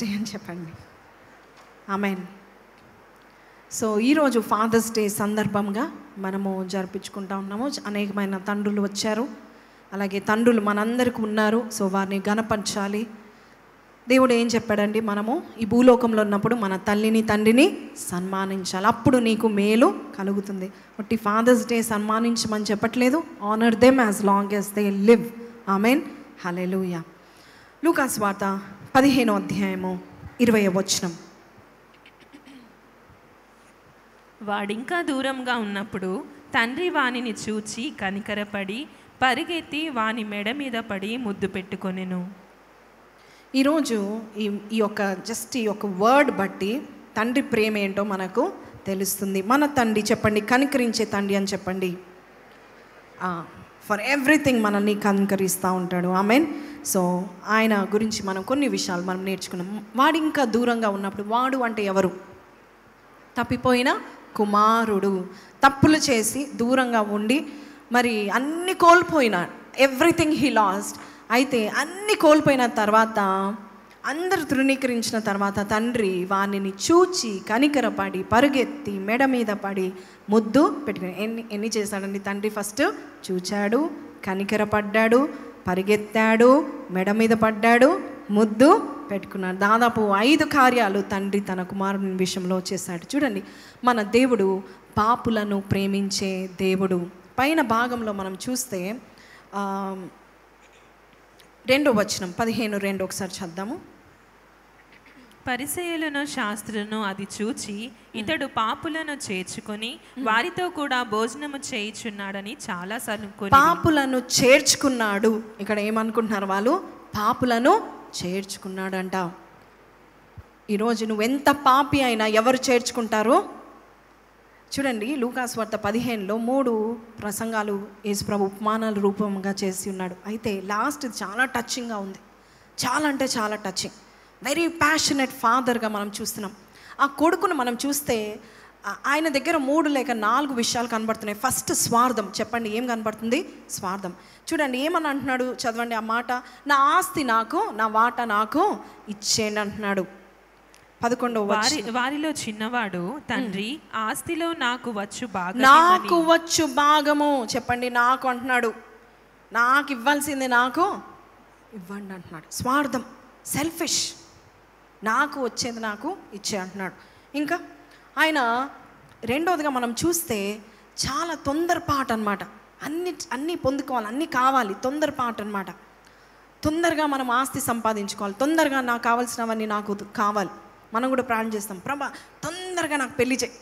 Day అని చెప్పండి. Amen. So ఈరోజు ఫాదర్స్ డే సందర్భంగా మనము జరిపించుకుంటా ఉన్నాము. అనేకమైన తండ్రులు వచ్చారు, అలాగే తండ్రులు మనందరికీ ఉన్నారు. సో వారిని గణపరచాలి. దేవుడు ఏం చెప్పాడండి, మనము ఈ భూలోకంలో ఉన్నప్పుడు మన తల్లిని తండ్రిని సన్మానించాలి, అప్పుడు నీకు మేలు కలుగుతుంది. బట్టి ఫాదర్స్ డే సన్మానించమని చెప్పట్లేదు, honour them as long as they live. Amen. Hallelujah. లూకాసు వార్త 15వ అధ్యాయము 20వ వచనం. వాడింకా దూరంగా ఉన్నప్పుడు తండ్రి వానిని చూచి కనికరపడి పరిగెత్తి వాని మెడ మీద పడి ముద్దు పెట్టుకొనెను. ఈరోజు ఈ యొక్క వర్డ్ బట్టి తండ్రి ప్రేమ ఏంటో మనకు తెలుస్తుంది. మన తండ్రి చెప్పండి, కనికరించే తండ్రి అని చెప్పండి. ఫర్ ఎవ్రీథింగ్ మనల్ని కనికరిస్తూ ఉంటాడు. ఆమెన్. సో ఆయన గురించి మనం కొన్ని విషయాలు మనం నేర్చుకున్నాం. వాడు ఇంకా దూరంగా ఉన్నప్పుడు, వాడు అంటే ఎవరు? తప్పిపోయిన కుమారుడు, తప్పులు చేసి దూరంగా ఉండి మరి అన్ని కోల్పోయినాడు. Everything he lost. అయితే అన్ని కోల్పోయిన తర్వాత, అందరు తృణీకరించిన తర్వాత తండ్రి వానిని చూచి కనికరపడి పరిగెత్తి మెడ మీద పడి ముద్దు పెట్టుకుని ఎన్ని చేశాడండి తండ్రి? ఫస్ట్ చూచాడు, కనికరపడ్డాడు, పరిగెత్తాడు, మెడ మీద పడ్డాడు, ముద్దు పెట్టుకున్నాడు. దాదాపు 5 కార్యాలు తండ్రి తన కుమారుని విషయంలో చేశాడు. చూడండి, మన దేవుడు పాపులను ప్రేమించే దేవుడు. పైన భాగంలో మనం చూస్తే 2వ వచనం 15:2 ఒకసారి చద్దాము. పరిసయ్యులను శాస్త్రులను అది చూచి ఇతడు పాపులను చేర్చుకొని వారితో కూడా భోజనము చేయుచున్నాడని చాలా సనుకొని. పాపులను చేర్చుకున్నాడు. ఇక్కడ ఏమనుకుంటున్నారు వాళ్ళు? పాపులను చేర్చుకున్నాడంట. ఈరోజు నువ్వెంత పాపి అయినా ఎవరు చేర్చుకుంటారో చూడండి. లూకాసు వార్త 15లో 3 ప్రసంగాలు యేసుప్రభు ఉపమానాల రూపంగా చేసి ఉన్నాడు. అయితే లాస్ట్ చాలా టచింగ్గా ఉంది. చాలా అంటే చాలా టచింగ్. వెరీ ప్యాషనెట్ ఫాదర్గా మనం చూస్తున్నాం. ఆ కొడుకును మనం చూస్తే ఆయన దగ్గర 3 లేక 4 విషయాలు కనబడుతున్నాయి. ఫస్ట్ స్వార్థం. చెప్పండి, ఏం కనబడుతుంది? స్వార్థం. చూడండి ఏమని అంటున్నాడు, చదవండి ఆ మాట. నా ఆస్తి నాకు, నా వాటా నాకు ఇచ్చేయండి అంటున్నాడు. 11వ వారిలో చిన్నవాడు తండ్రి ఆస్తిలో నాకు వచ్చు భాగము. చెప్పండి, నాకు అంటున్నాడు. నాకు ఇవ్వాల్సింది నాకు ఇవ్వండి అంటున్నాడు. స్వార్థం, సెల్ఫిష్. నాకు వచ్చేది నాకు ఇచ్చే అంటున్నాడు. ఇంకా ఆయన రెండోదిగా మనం చూస్తే చాలా తొందరపాటు అనమాట. అన్నీ పొందుకోవాలి, అన్నీ కావాలి, తొందరపాటు అనమాట. తొందరగా మనం ఆస్తి సంపాదించుకోవాలి, తొందరగా నాకు కావాల్సినవన్నీ నాకు కావాలి. మనం కూడా ప్రార్థన చేస్తాం, ప్రభా తొందరగా నాకు పెళ్లి చేయి,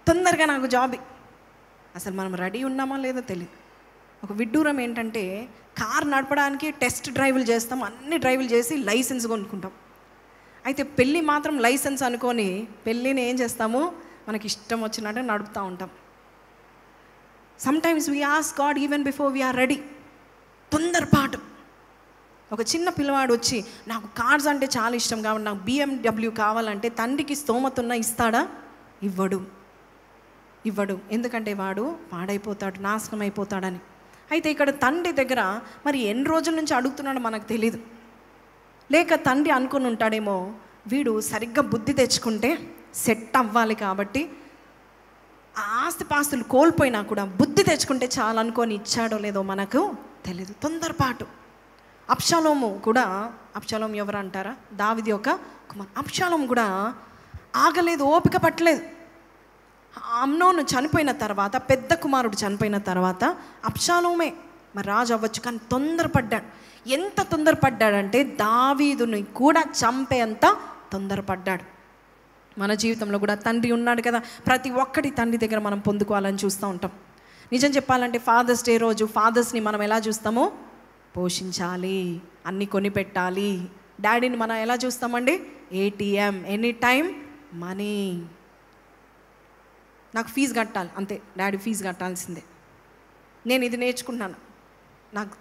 తొందరగా నాకు జాబ్. అసలు మనం రెడీ ఉన్నామా లేదో తెలియదు. ఒక విడ్డూరం ఏంటంటే, కార్ నడపడానికి టెస్ట్ డ్రైవ్లు చేస్తాం, అన్ని డ్రైవ్లు చేసి లైసెన్స్ కొనుక్కుంటాం. అయితే పెళ్ళి మాత్రం లైసెన్స్ అనుకొని పెళ్ళిని ఏం చేస్తాము, మనకి ఇష్టం వచ్చినట్టు నడుపుతూ ఉంటాం. Sometimes we ask God even before we are ready. తొందరపాటు. ఒక చిన్న పిల్లవాడు వచ్చి నాకు కార్స్ అంటే చాలా ఇష్టం కాబట్టి నాకు BMW కావాలంటే తండ్రికి స్తోమత ఉన్న ఇస్తాడా? ఇవ్వడు. ఎందుకంటే వాడు పాడైపోతాడు, నాశనం అయిపోతాడని. అయితే ఇక్కడ తండ్రి దగ్గర మరి ఎన్ని రోజుల నుంచి అడుగుతున్నాడో మనకు తెలీదు. లేక తండ్రి అనుకుని ఉంటాడేమో, వీడు సరిగ్గా బుద్ధి తెచ్చుకుంటే సెట్ అవ్వాలి కాబట్టి ఆ ఆస్తిపాస్తులు కోల్పోయినా కూడా బుద్ధి తెచ్చుకుంటే చాలా అనుకొని ఇచ్చాడో లేదో మనకు తెలీదు. తొందరపాటు. అబ్షాలోము ఎవరు అంటారా? దావీదు యొక్క కుమార్. అబ్షాలోము కూడా ఆగలేదు, ఓపిక పట్టలేదు. అమ్నోను చనిపోయిన తర్వాత, పెద్ద కుమారుడు చనిపోయిన తర్వాత అబ్షాలోమే మరి రాజు అవ్వచ్చు, కానీ తొందరపడ్డాడు. ఎంత తొందరపడ్డాడంటే దావీదుని కూడా చంపేంత తొందరపడ్డాడు. మన జీవితంలో కూడా తండ్రి ఉన్నాడు కదా, ప్రతి ఒక్కటి తండ్రి దగ్గర మనం పొందుకోవాలని చూస్తూ ఉంటాం. నిజం చెప్పాలంటే ఫాదర్స్ డే రోజు ఫాదర్స్ని మనం ఎలా చూస్తామో, పోషించాలి, అన్నీ కొనిపెట్టాలి. డాడీని మనం ఎలా చూస్తామండి? ATM, any time money. నాకు ఫీజు కట్టాలి అంతే, డాడీ ఫీజు కట్టాల్సిందే. నేను ఇది నేర్చుకున్నాను, నాకు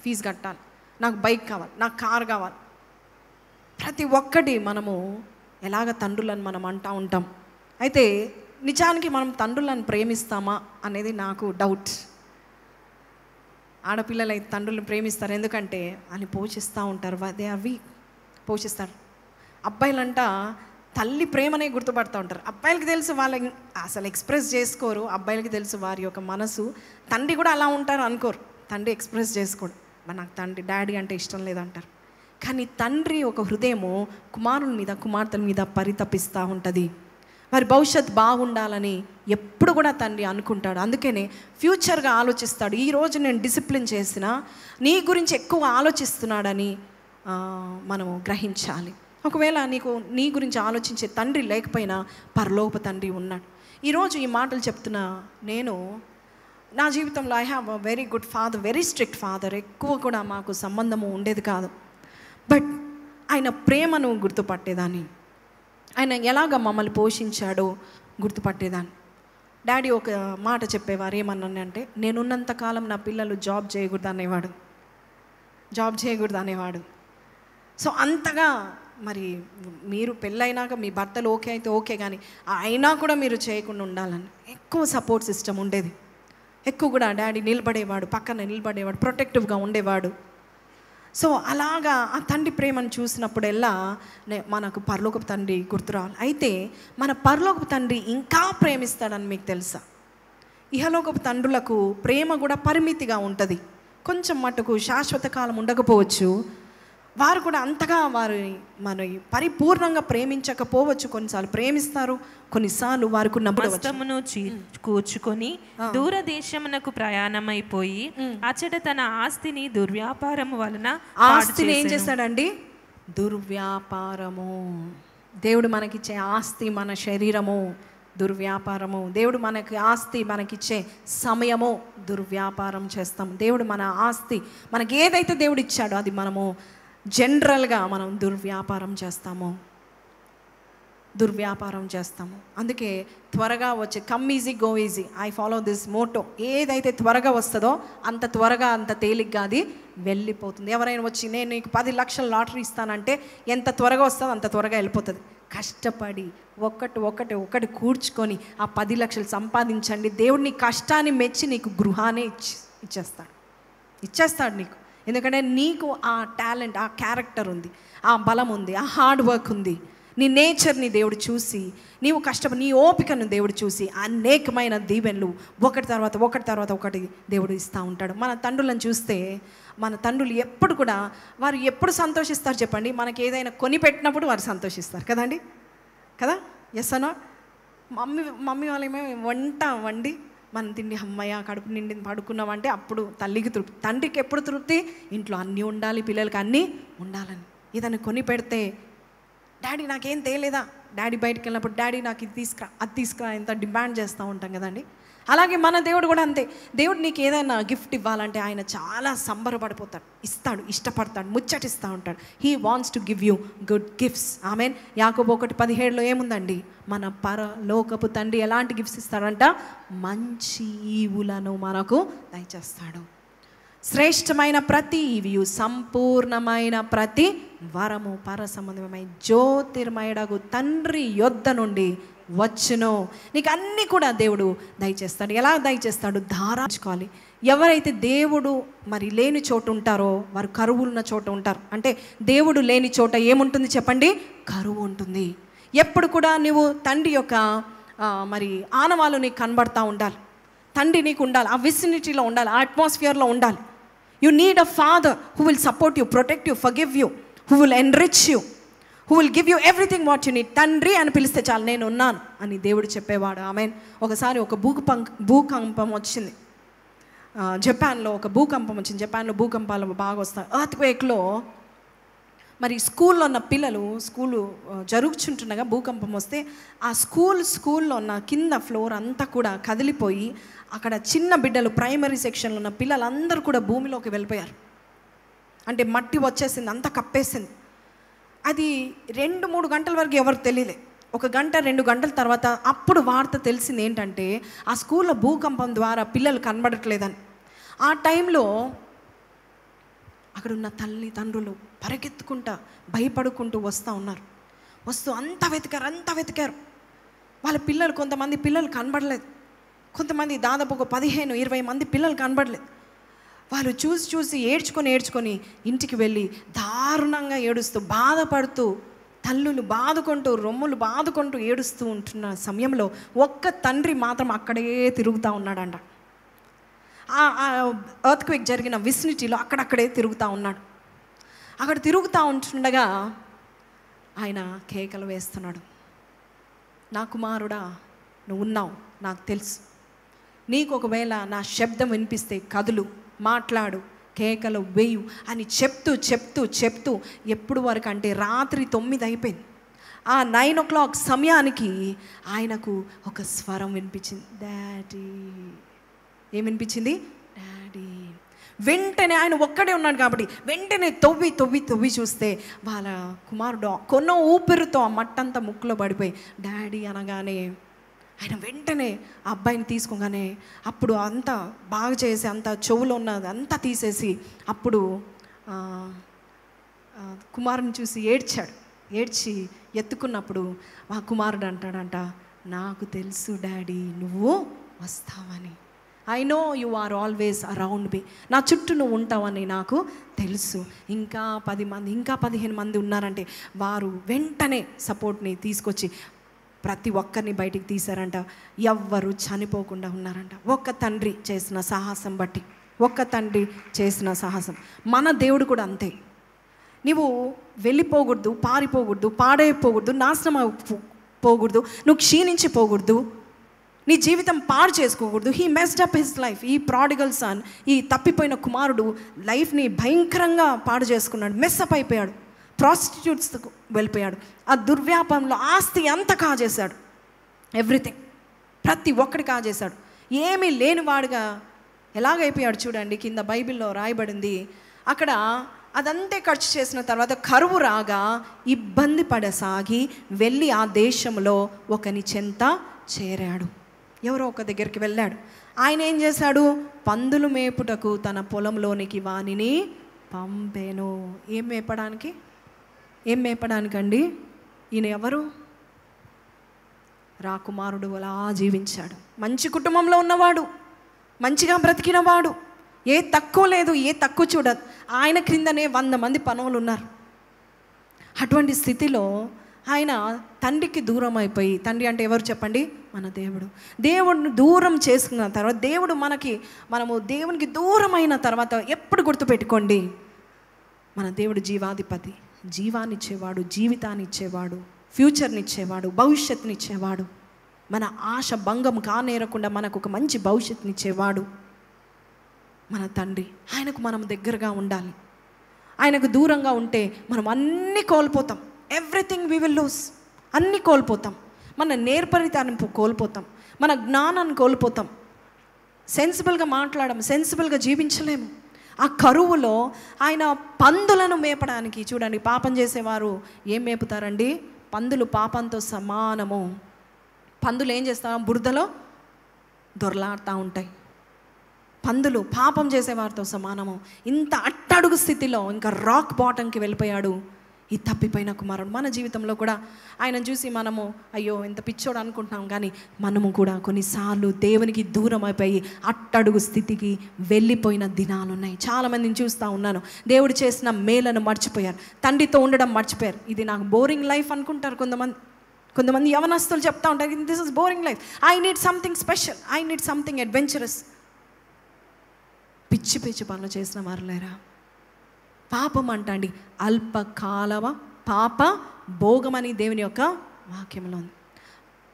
ఫీజు కట్టాలి, నాకు బైక్ కావాలి, నాకు కార్ కావాలి. ప్రతి ఒక్కటి మనము ఎలాగ తండ్రులను మనం అంటూ ఉంటాం. అయితే నిజానికి మనం తండ్రులను ప్రేమిస్తామా అనేది నాకు డౌట్. ఆడపిల్లలు అయితే తండ్రులను ప్రేమిస్తారు, ఎందుకంటే అని పోషిస్తూ ఉంటారు. They are weak. పోషిస్తాడు. అబ్బాయిలంట తల్లి ప్రేమనే గుర్తుపడుతూ ఉంటారు. అబ్బాయిలకి తెలుసు, వాళ్ళ అసలు ఎక్స్ప్రెస్ చేసుకోరు. అబ్బాయిలకి తెలుసు వారి యొక్క మనసు. తండ్రి కూడా అలా ఉంటారు అనుకోరు, తండ్రి ఎక్స్ప్రెస్ చేసుకోడు. మరి నాకు తండ్రి డాడీ అంటే ఇష్టం లేదంటారు. కానీ తండ్రి ఒక హృదయము కుమారుల మీద కుమార్తెల మీద పరితపిస్తూ ఉంటుంది. వారి భవిష్యత్ బాగుండాలని ఎప్పుడు కూడా తండ్రి అనుకుంటాడు. అందుకనే ఫ్యూచర్గా ఆలోచిస్తాడు. ఈరోజు నేను డిసిప్లిన్ చేసిన నీ గురించి ఎక్కువ ఆలోచిస్తున్నాడని మనము గ్రహించాలి. ఒకవేళ నీ గురించి ఆలోచించే తండ్రి లేకపోయినా పరలోక తండ్రి ఉన్నాడు. ఈరోజు ఈ మాటలు చెప్తున్న నేను నా జీవితంలో I have a very good father, very strict father. ఎక్కువ కూడా మాకు సంబంధము ఉండేది కాదు. బట్ ఆయన ప్రేమను గుర్తుపట్టేదాన్ని, ఆయన ఎలాగ మమ్మల్ని పోషించాడో గుర్తుపట్టేదాన్ని. డాడీ ఒక మాట చెప్పేవారు, ఏమన్నానంటే, నేనున్నంతకాలం నా పిల్లలు జాబ్ చేయకూడదు అనేవాడు. సో అంతగా మరి మీరు పెళ్ళైనాక మీ భర్తలు ఓకే అయితే ఓకే, కానీ అయినా కూడా మీరు చేయకుండా ఉండాలని ఎక్కువ సపోర్ట్ సిస్టమ్ ఉండేది. ఎక్కువ కూడా డాడీ నిలబడేవాడు, పక్కన నిలబడేవాడు, ప్రొటెక్టివ్గా ఉండేవాడు. సో అలాగా ఆ తండ్రి ప్రేమను చూసినప్పుడెల్లా మనకు పరలోకపు తండ్రి గుర్తురావాలి. అయితే మన పరలోకపు తండ్రి ఇంకా ప్రేమిస్తాడని మీకు తెలుసా? ఇహలోకపు తండ్రులకు ప్రేమ కూడా పరిమితిగా ఉంటుంది. కొంచెం మటుకు శాశ్వత కాలం ఉండకపోవచ్చు. వారు కూడా అంతగా మన పరిపూర్ణంగా ప్రేమించకపోవచ్చు. కొన్నిసార్లు ప్రేమిస్తారు, కొన్నిసార్లు వారికి నమ్మకమును కూర్చుకొని దూరదేశమునకు ప్రయాణమైపోయి అచ్చట తన ఆస్తిని దుర్వ్యాపారము వలన ఆస్తిని ఏం చేశాడండి? దుర్వ్యాపారము. దేవుడు మనకిచ్చే ఆస్తి మన శరీరము దుర్వ్యాపారము. దేవుడు మనకి ఆస్తి మనకిచ్చే సమయము దుర్వ్యాపారం చేస్తాం. దేవుడు మన ఆస్తి మనకి ఏదైతే దేవుడు ఇచ్చాడో అది మనము జనరల్గా మనం దుర్వ్యాపారం చేస్తాము. అందుకే త్వరగా వచ్చే come easy go easy, I follow this motto. ఏదైతే త్వరగా వస్తుందో అంత త్వరగా అంత తేలిగ్గా అది వెళ్ళిపోతుంది. ఎవరైనా వచ్చి నేను నీకు 10 లక్షల లాటరీ ఇస్తానంటే ఎంత త్వరగా వస్తుందో అంత త్వరగా వెళ్ళిపోతుంది. కష్టపడి ఒకటి కూర్చుకొని ఆ 10 లక్షలు సంపాదించండి. దేవుడు నీ కష్టాన్ని మెచ్చి నీకు గృహాన్ని ఇచ్చేస్తాడు నీకు. ఎందుకంటే నీకు ఆ టాలెంట్, ఆ క్యారెక్టర్ ఉంది, ఆ బలం ఉంది, ఆ హార్డ్ వర్క్ ఉంది. నీ నేచర్ని దేవుడు చూసి, నీవు కష్టపడి నీ ఓపికను దేవుడు చూసి అనేకమైన దీవెనలు ఒకటి తర్వాత ఒకటి దేవుడు ఇస్తూ ఉంటాడు. మన తండ్రులను చూస్తే, మన తండ్రులు ఎప్పుడు కూడా వారు ఎప్పుడు సంతోషిస్తారు చెప్పండి? మనకి ఏదైనా కొనిపెట్టినప్పుడు వారు సంతోషిస్తారు కదండి, కదా? ఎస్ అనా? మమ్మీ వాళ్ళేమో వండి మనం తిండి అమ్మయ్య కడుపు నిండి పడుకున్నామంటే అప్పుడు తల్లికి తృప్తి. తండ్రికి ఎప్పుడు తృప్తి? ఇంట్లో అన్నీ ఉండాలి, పిల్లలకి అన్నీ ఉండాలని. ఏదైనా కొని పెడితే డాడీ నాకేం తేలేదా, డాడీ బయటకు వెళ్ళినప్పుడు డాడీ నాకు ఇది తీసుకురా అది తీసుకురా ఎంత డిమాండ్ చేస్తూ ఉంటాం కదండి. అలాగే మన దేవుడు కూడా అంతే. దేవుడు నీకు ఏదైనా గిఫ్ట్ ఇవ్వాలంటే ఆయన చాలా సంబరపడిపోతాడు, ఇస్తాడు, ఇష్టపడతాడు, ముచ్చటిస్తూ ఉంటాడు. He wants to give you good gifts. Amen. యాకోబు 1:17 ఏముందండి? మన పరలోకపు తండ్రి ఎలాంటి గిఫ్ట్స్ ఇస్తాడంట? మంచి ఈవులను మనకు దయచేస్తాడు. శ్రేష్టమైన ప్రతి ఈవియు, సంపూర్ణమైన ప్రతి వరము పర సంబంధమైన జ్యోతిర్మయుడగు తండ్రి యొద్ద నుండి వచ్చును. నీకు అన్నీ కూడా దేవుడు దయచేస్తాడు. ఎలా దయచేస్తాడు? ధారాంచుకోవాలి. ఎవరైతే దేవుడు మరి లేని చోటు ఉంటారో వారు కరువున్న చోట ఉంటారు. అంటే దేవుడు లేని చోట ఏముంటుంది చెప్పండి? కరువు ఉంటుంది. ఎప్పుడు కూడా నువ్వు తండ్రి యొక్క మరి ఆనవాళ్ళు నీకు కనబడతా ఉండాలి. తండ్రి నీకు ఉండాలి, ఆ విసినిటీలో ఉండాలి, ఆ అట్మాస్ఫియర్లో ఉండాలి. You need a father who will support you, protect you, forgive you, who will enrich you, who will give you everything what you need. తండ్రి అని పిలిస్తే చాలు, నేను ఉన్నాను అని దేవుడు చెప్పేవాడు. ఆమెన్. ఒకసారి ఒక భూకంపం వచ్చింది జపాన్లో. ఒక భూకంపం వచ్చింది. జపాన్లో భూకంపాలు బాగా వస్తాయి. ఎర్త్క్వేక్లో మరి స్కూల్లో ఉన్న పిల్లలు స్కూలు జరుగుతుండగా భూకంపం వస్తే ఆ స్కూల్లో ఉన్న కింద ఫ్లోర్ అంతా కూడా కదిలిపోయి అక్కడ చిన్న బిడ్డలు, ప్రైమరీ సెక్షన్లో ఉన్న పిల్లలందరూ కూడా భూమిలోకి వెళ్ళిపోయారు. అంటే మట్టి వచ్చేసింది, అంతా కప్పేసింది. అది 2-3 గంటల వరకు ఎవరికి తెలియలే. 1 గంట 2 గంటల తర్వాత అప్పుడు వార్త తెలిసింది ఏంటంటే ఆ స్కూల్లో భూకంపం ద్వారా పిల్లలు కనబడట్లేదని. ఆ టైంలో అక్కడున్న తల్లిదండ్రులు పరిగెత్తుకుంటా భయపడుకుంటూ వస్తూ ఉన్నారు. అంతా వెతికారు. వాళ్ళ పిల్లలు, కొంతమంది పిల్లలు కనబడలేదు, కొంతమంది దాదాపు ఒక 15-20 మంది పిల్లలు కనబడలేదు. వాళ్ళు చూసి ఏడ్చుకొని ఇంటికి వెళ్ళి దారుణంగా ఏడుస్తూ బాధపడుతూ తల్లులు బాదుకుంటూ రొమ్ములు బాదుకుంటూ ఏడుస్తూ ఉంటున్న సమయంలో ఒక్క తండ్రి మాత్రం అక్కడే తిరుగుతూ ఉన్నాడంట. ఆ ఎర్త్క్వేక్ జరిగిన విసినిటీలో అక్కడక్కడే తిరుగుతూ ఉన్నాడు. అక్కడ తిరుగుతూ ఉంటుండగా ఆయన కేకలు వేస్తున్నాడు, నా కుమారుడా నువ్వు ఉన్నావు, నాకు తెలుసు. నీకు ఒకవేళ నా శబ్దం వినిపిస్తే కదులు, మాట్లాడు, కేకలు వేయు అని చెప్తూ ఎప్పుడు వరకు అంటే రాత్రి 9 అయిపోయింది. ఆ 9 o'clock సమయానికి ఆయనకు ఒక స్వరం వినిపించింది, డాడీ. ఏం వినిపించింది? డాడీ. వెంటనే ఆయన ఒక్కడే ఉన్నాడు కాబట్టి వెంటనే తవ్వి చూస్తే వాళ్ళ కుమారుడు కొన్న ఊపిరితో ఆ మట్టంతా ముక్కులో పడిపోయి డాడీ అనగానే ఆయన వెంటనే ఆ అబ్బాయిని తీసుకోగానే అప్పుడు అంతా బాగా చేసి అంతా చెవులో ఉన్నది అంతా తీసేసి అప్పుడు కుమారుని చూసి ఏడ్చి ఎత్తుకున్నప్పుడు ఆ కుమారుడు అంటాడంట, నాకు తెలుసు డాడీ నువ్వు వస్తావని. I know you are always around me. నా చుట్టూ నువ్వు ఉంటావని నాకు తెలుసు. ఇంకా 10 మంది ఇంకా 15 మంది ఉన్నారంటే వారు వెంటనే సపోర్ట్ని తీసుకొచ్చి ప్రతి ఒక్కరిని బయటికి తీశారంట. ఎవ్వరు చనిపోకుండా ఉన్నారంట. ఒక్క తండ్రి చేసిన సాహసం బట్టి, ఒక్క తండ్రి చేసిన సాహసం. మన దేవుడు కూడా అంతే. నువ్వు వెళ్ళిపోకూడదు, పారిపోకూడదు, పాడైపోకూడదు, నాశనం పోకూడదు, నువ్వు క్షీణించిపోకూడదు, నీ జీవితం పాడు చేసుకోకూడదు. He messed up his life. ఈ ప్రాడిగల్ సన్, ఈ తప్పిపోయిన కుమారుడు లైఫ్ని భయంకరంగా పాడు చేసుకున్నాడు, మెస్అప్ అయిపోయాడు, ప్రాస్టిట్యూట్స్కు వెళ్ళిపోయాడు. ఆ దుర్వ్యాపారంలో ఆస్తి అంతా కాజేశాడు, ఎవ్రీథింగ్ ప్రతి ఒక్కటి కాజేశాడు. ఏమీ లేనివాడుగా ఎలాగైపోయాడు చూడండి. కింద బైబిల్లో రాయబడింది, అక్కడ అదంతే ఖర్చు చేసిన తర్వాత కరువు రాగా ఇబ్బంది పడసాగి వెళ్ళి ఆ దేశంలో ఒకని చెంత చేరాడు. ఎవరో ఒక దగ్గరికి వెళ్ళాడు. ఆయన ఏం చేశాడు? పందులు మేపుటకు తన పొలంలోనికి వానిని పంపెను. ఏం మేపడానికండి? ఈయన ఎవరు? రాకుమారుడు అలా జీవించాడు. మంచి కుటుంబంలో ఉన్నవాడు, మంచిగా బ్రతికినవాడు, ఏ తక్కువ లేదు, ఏ తక్కువ చూడదు. ఆయన క్రిందనే 100 మంది పనులు ఉన్నారు. అటువంటి స్థితిలో ఆయన తండ్రికి దూరం అయిపోయి, తండ్రి అంటే ఎవరు చెప్పండి? మన దేవుడు. దేవుడిని దూరం చేసుకున్న తర్వాత మనము దేవునికి దూరం అయిన తర్వాత ఎప్పుడు గుర్తుపెట్టుకోండి, మన దేవుడు జీవాధిపతి, జీవాన్ని ఇచ్చేవాడు, జీవితాన్ని ఇచ్చేవాడు, ఫ్యూచర్ని ఇచ్చేవాడు, భవిష్యత్తుని ఇచ్చేవాడు. మన ఆశ భంగం కానేరకుండా మనకు ఒక మంచి భవిష్యత్తుని ఇచ్చేవాడు మన తండ్రి. ఆయనకు మనం దగ్గరగా ఉండాలి. ఆయనకు దూరంగా ఉంటే మనం అన్నీ కోల్పోతాం. Everything we will lose. అన్నీ కోల్పోతాం. మన నేర్పరితనాన్ని కోల్పోతాం, మన జ్ఞానాన్ని కోల్పోతాం, సెన్సిబుల్గా మాట్లాడము, సెన్సిబుల్గా జీవించలేము. ఆ కరువులో ఆయన పందులను మేపడానికి, చూడండి, పాపం చేసేవారు ఏం మేపుతారండి? పందులు పాపంతో సమానము. పందులు ఏం చేస్తాం? బురదలో దొరలాడుతూ ఉంటాయి. పందులు పాపం చేసేవారితో సమానము. ఇంత అట్టడుగు స్థితిలో ఇంకా రాక్ బాటంకి వెళ్ళిపోయాడు ఈ తప్పిపోయిన కుమారుడు. మన జీవితంలో కూడా ఆయన చూసి మనము అయ్యో ఎంత పిచ్చోడు అనుకుంటున్నాం, కానీ మనము కూడా కొన్నిసార్లు దేవునికి దూరం అయిపోయి అట్టడుగు స్థితికి వెళ్ళిపోయిన దినాలు ఉన్నాయి. చాలామందిని చూస్తూ ఉన్నాను, దేవుడు చేసిన మేలను మర్చిపోయారు, తండ్రితో ఉండడం మర్చిపోయారు. ఇది నాకు బోరింగ్ లైఫ్ అనుకుంటారు కొంతమంది యవనస్తులు చెప్తా ఉంటారు, this is boring life, I need something special, I need something adventurous. పిచ్చి పనులు చేసిన వారు లేరా? పాపం అంటండి అల్పకాలవ పాప భోగమని దేవుని యొక్క వాక్యంలో ఉంది.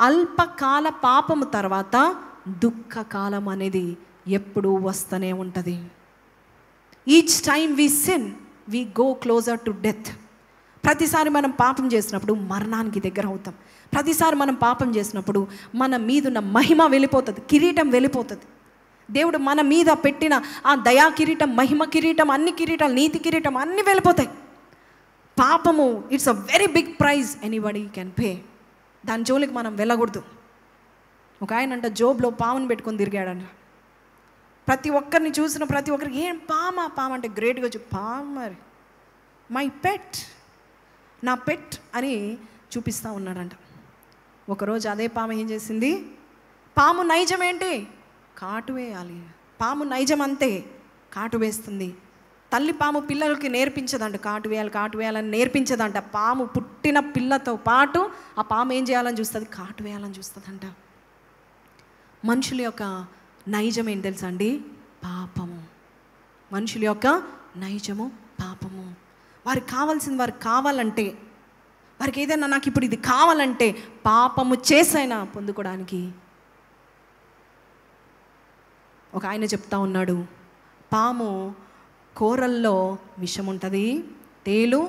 అల్పకాల పాపము తర్వాత దుఃఖకాలం అనేది ఎప్పుడూ వస్తూనే ఉంటుంది. Each time we sin we go closer to death. ప్రతిసారి మనం పాపం చేసినప్పుడు మరణానికి దగ్గర అవుతాం. ప్రతిసారి మనం పాపం చేసినప్పుడు మన మీదున్న మహిమ వెళ్ళిపోతుంది, కిరీటం వెళ్ళిపోతుంది. దేవుడు మన మీద పెట్టిన ఆ దయా కిరీటం, మహిమ కిరీటం, అన్ని కిరీటాలు, నీతి కిరీటం అన్నీ వెళ్ళిపోతాయి. పాపము it's a very big prize anybody can pay. దాని జోలికి మనం వెళ్ళకూడదు. ఒక ఆయన అంట జోబ్లో పాముని పెట్టుకొని తిరిగాడంట. ప్రతి ఒక్కరిని చూసిన ప్రతి ఒక్కరికి ఏం పామ అంటే గ్రేట్గా పాము, మరి మై పెట్, నా పెట్ అని చూపిస్తూ ఉన్నాడంట. ఒకరోజు అదే పాము ఏం చేసింది? పాము నైజం ఏంటి? కాటు వేయాలి. పాము నైజం అంతే, కాటు వేస్తుంది. తల్లి పాము పిల్లలకి నేర్పించదంట, కాటు వేయాలని నేర్పించదంట. పాము పుట్టిన పిల్లతో పాటు ఆ పాము ఏం చేయాలని చూస్తుంది? కాటు వేయాలని చూస్తుందంట. మనుషుల యొక్క నైజం ఏంటి తెలుసా అండి? పాపము. మనుషుల యొక్క నైజము పాపము. వారికి కావాల్సింది వారికి కావాలంటే, వారికి ఏదైనా నాకు ఇప్పుడు ఇది కావాలంటే పాపము చేసైనా పొందుకోవడానికి. ఒక ఆయన చెప్తా ఉన్నాడు, పాము కూరల్లో విషం ఉంటుంది, తేలు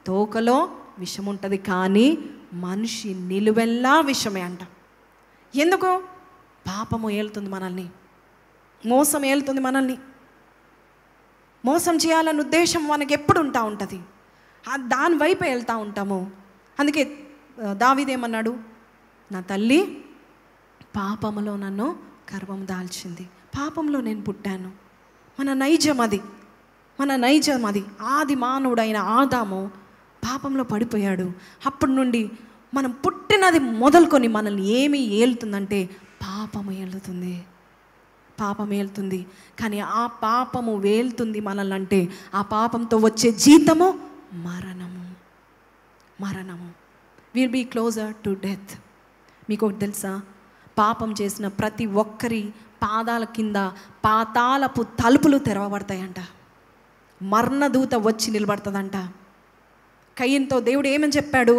తోకలో విషం ఉంటుంది, కానీ మనిషి నిలువెల్లా విషమే అంట. ఎందుకు? పాపము ఏలుతుంది మనల్ని, మోసం ఏలుతుంది మనల్ని. మోసం చేయాలన్న ఉద్దేశం మనకి ఎప్పుడు ఉంటుంది, దాని వైపు వెళ్తూ ఉంటాము. అందుకే దావీదేమన్నాడు? నా తల్లి పాపములో నన్ను గర్భం దాల్చింది, పాపంలో నేను పుట్టాను. మన నైజం అది. ఆది మానవుడైన ఆదాము పాపంలో పడిపోయాడు. అప్పటి నుండి మనం పుట్టినది మొదలుకొని మనల్ని ఏమి ఏలుతుందంటే పాపము ఏలుతుంది. కానీ ఆ పాపము వేలుతుంది మనల్ని అంటే ఆ పాపంతో వచ్చే జీతము మరణము. Will be closer to death. మీకు ఒకటి తెలుసా? పాపం చేసిన ప్రతి ఒక్కరి పాదాల కింద పాతాళపు తలుపులు తెరవబడతాయంట. మరణదూత వచ్చి నిలబడుతుందంట. కయ్యనుతో దేవుడు ఏమని చెప్పాడు?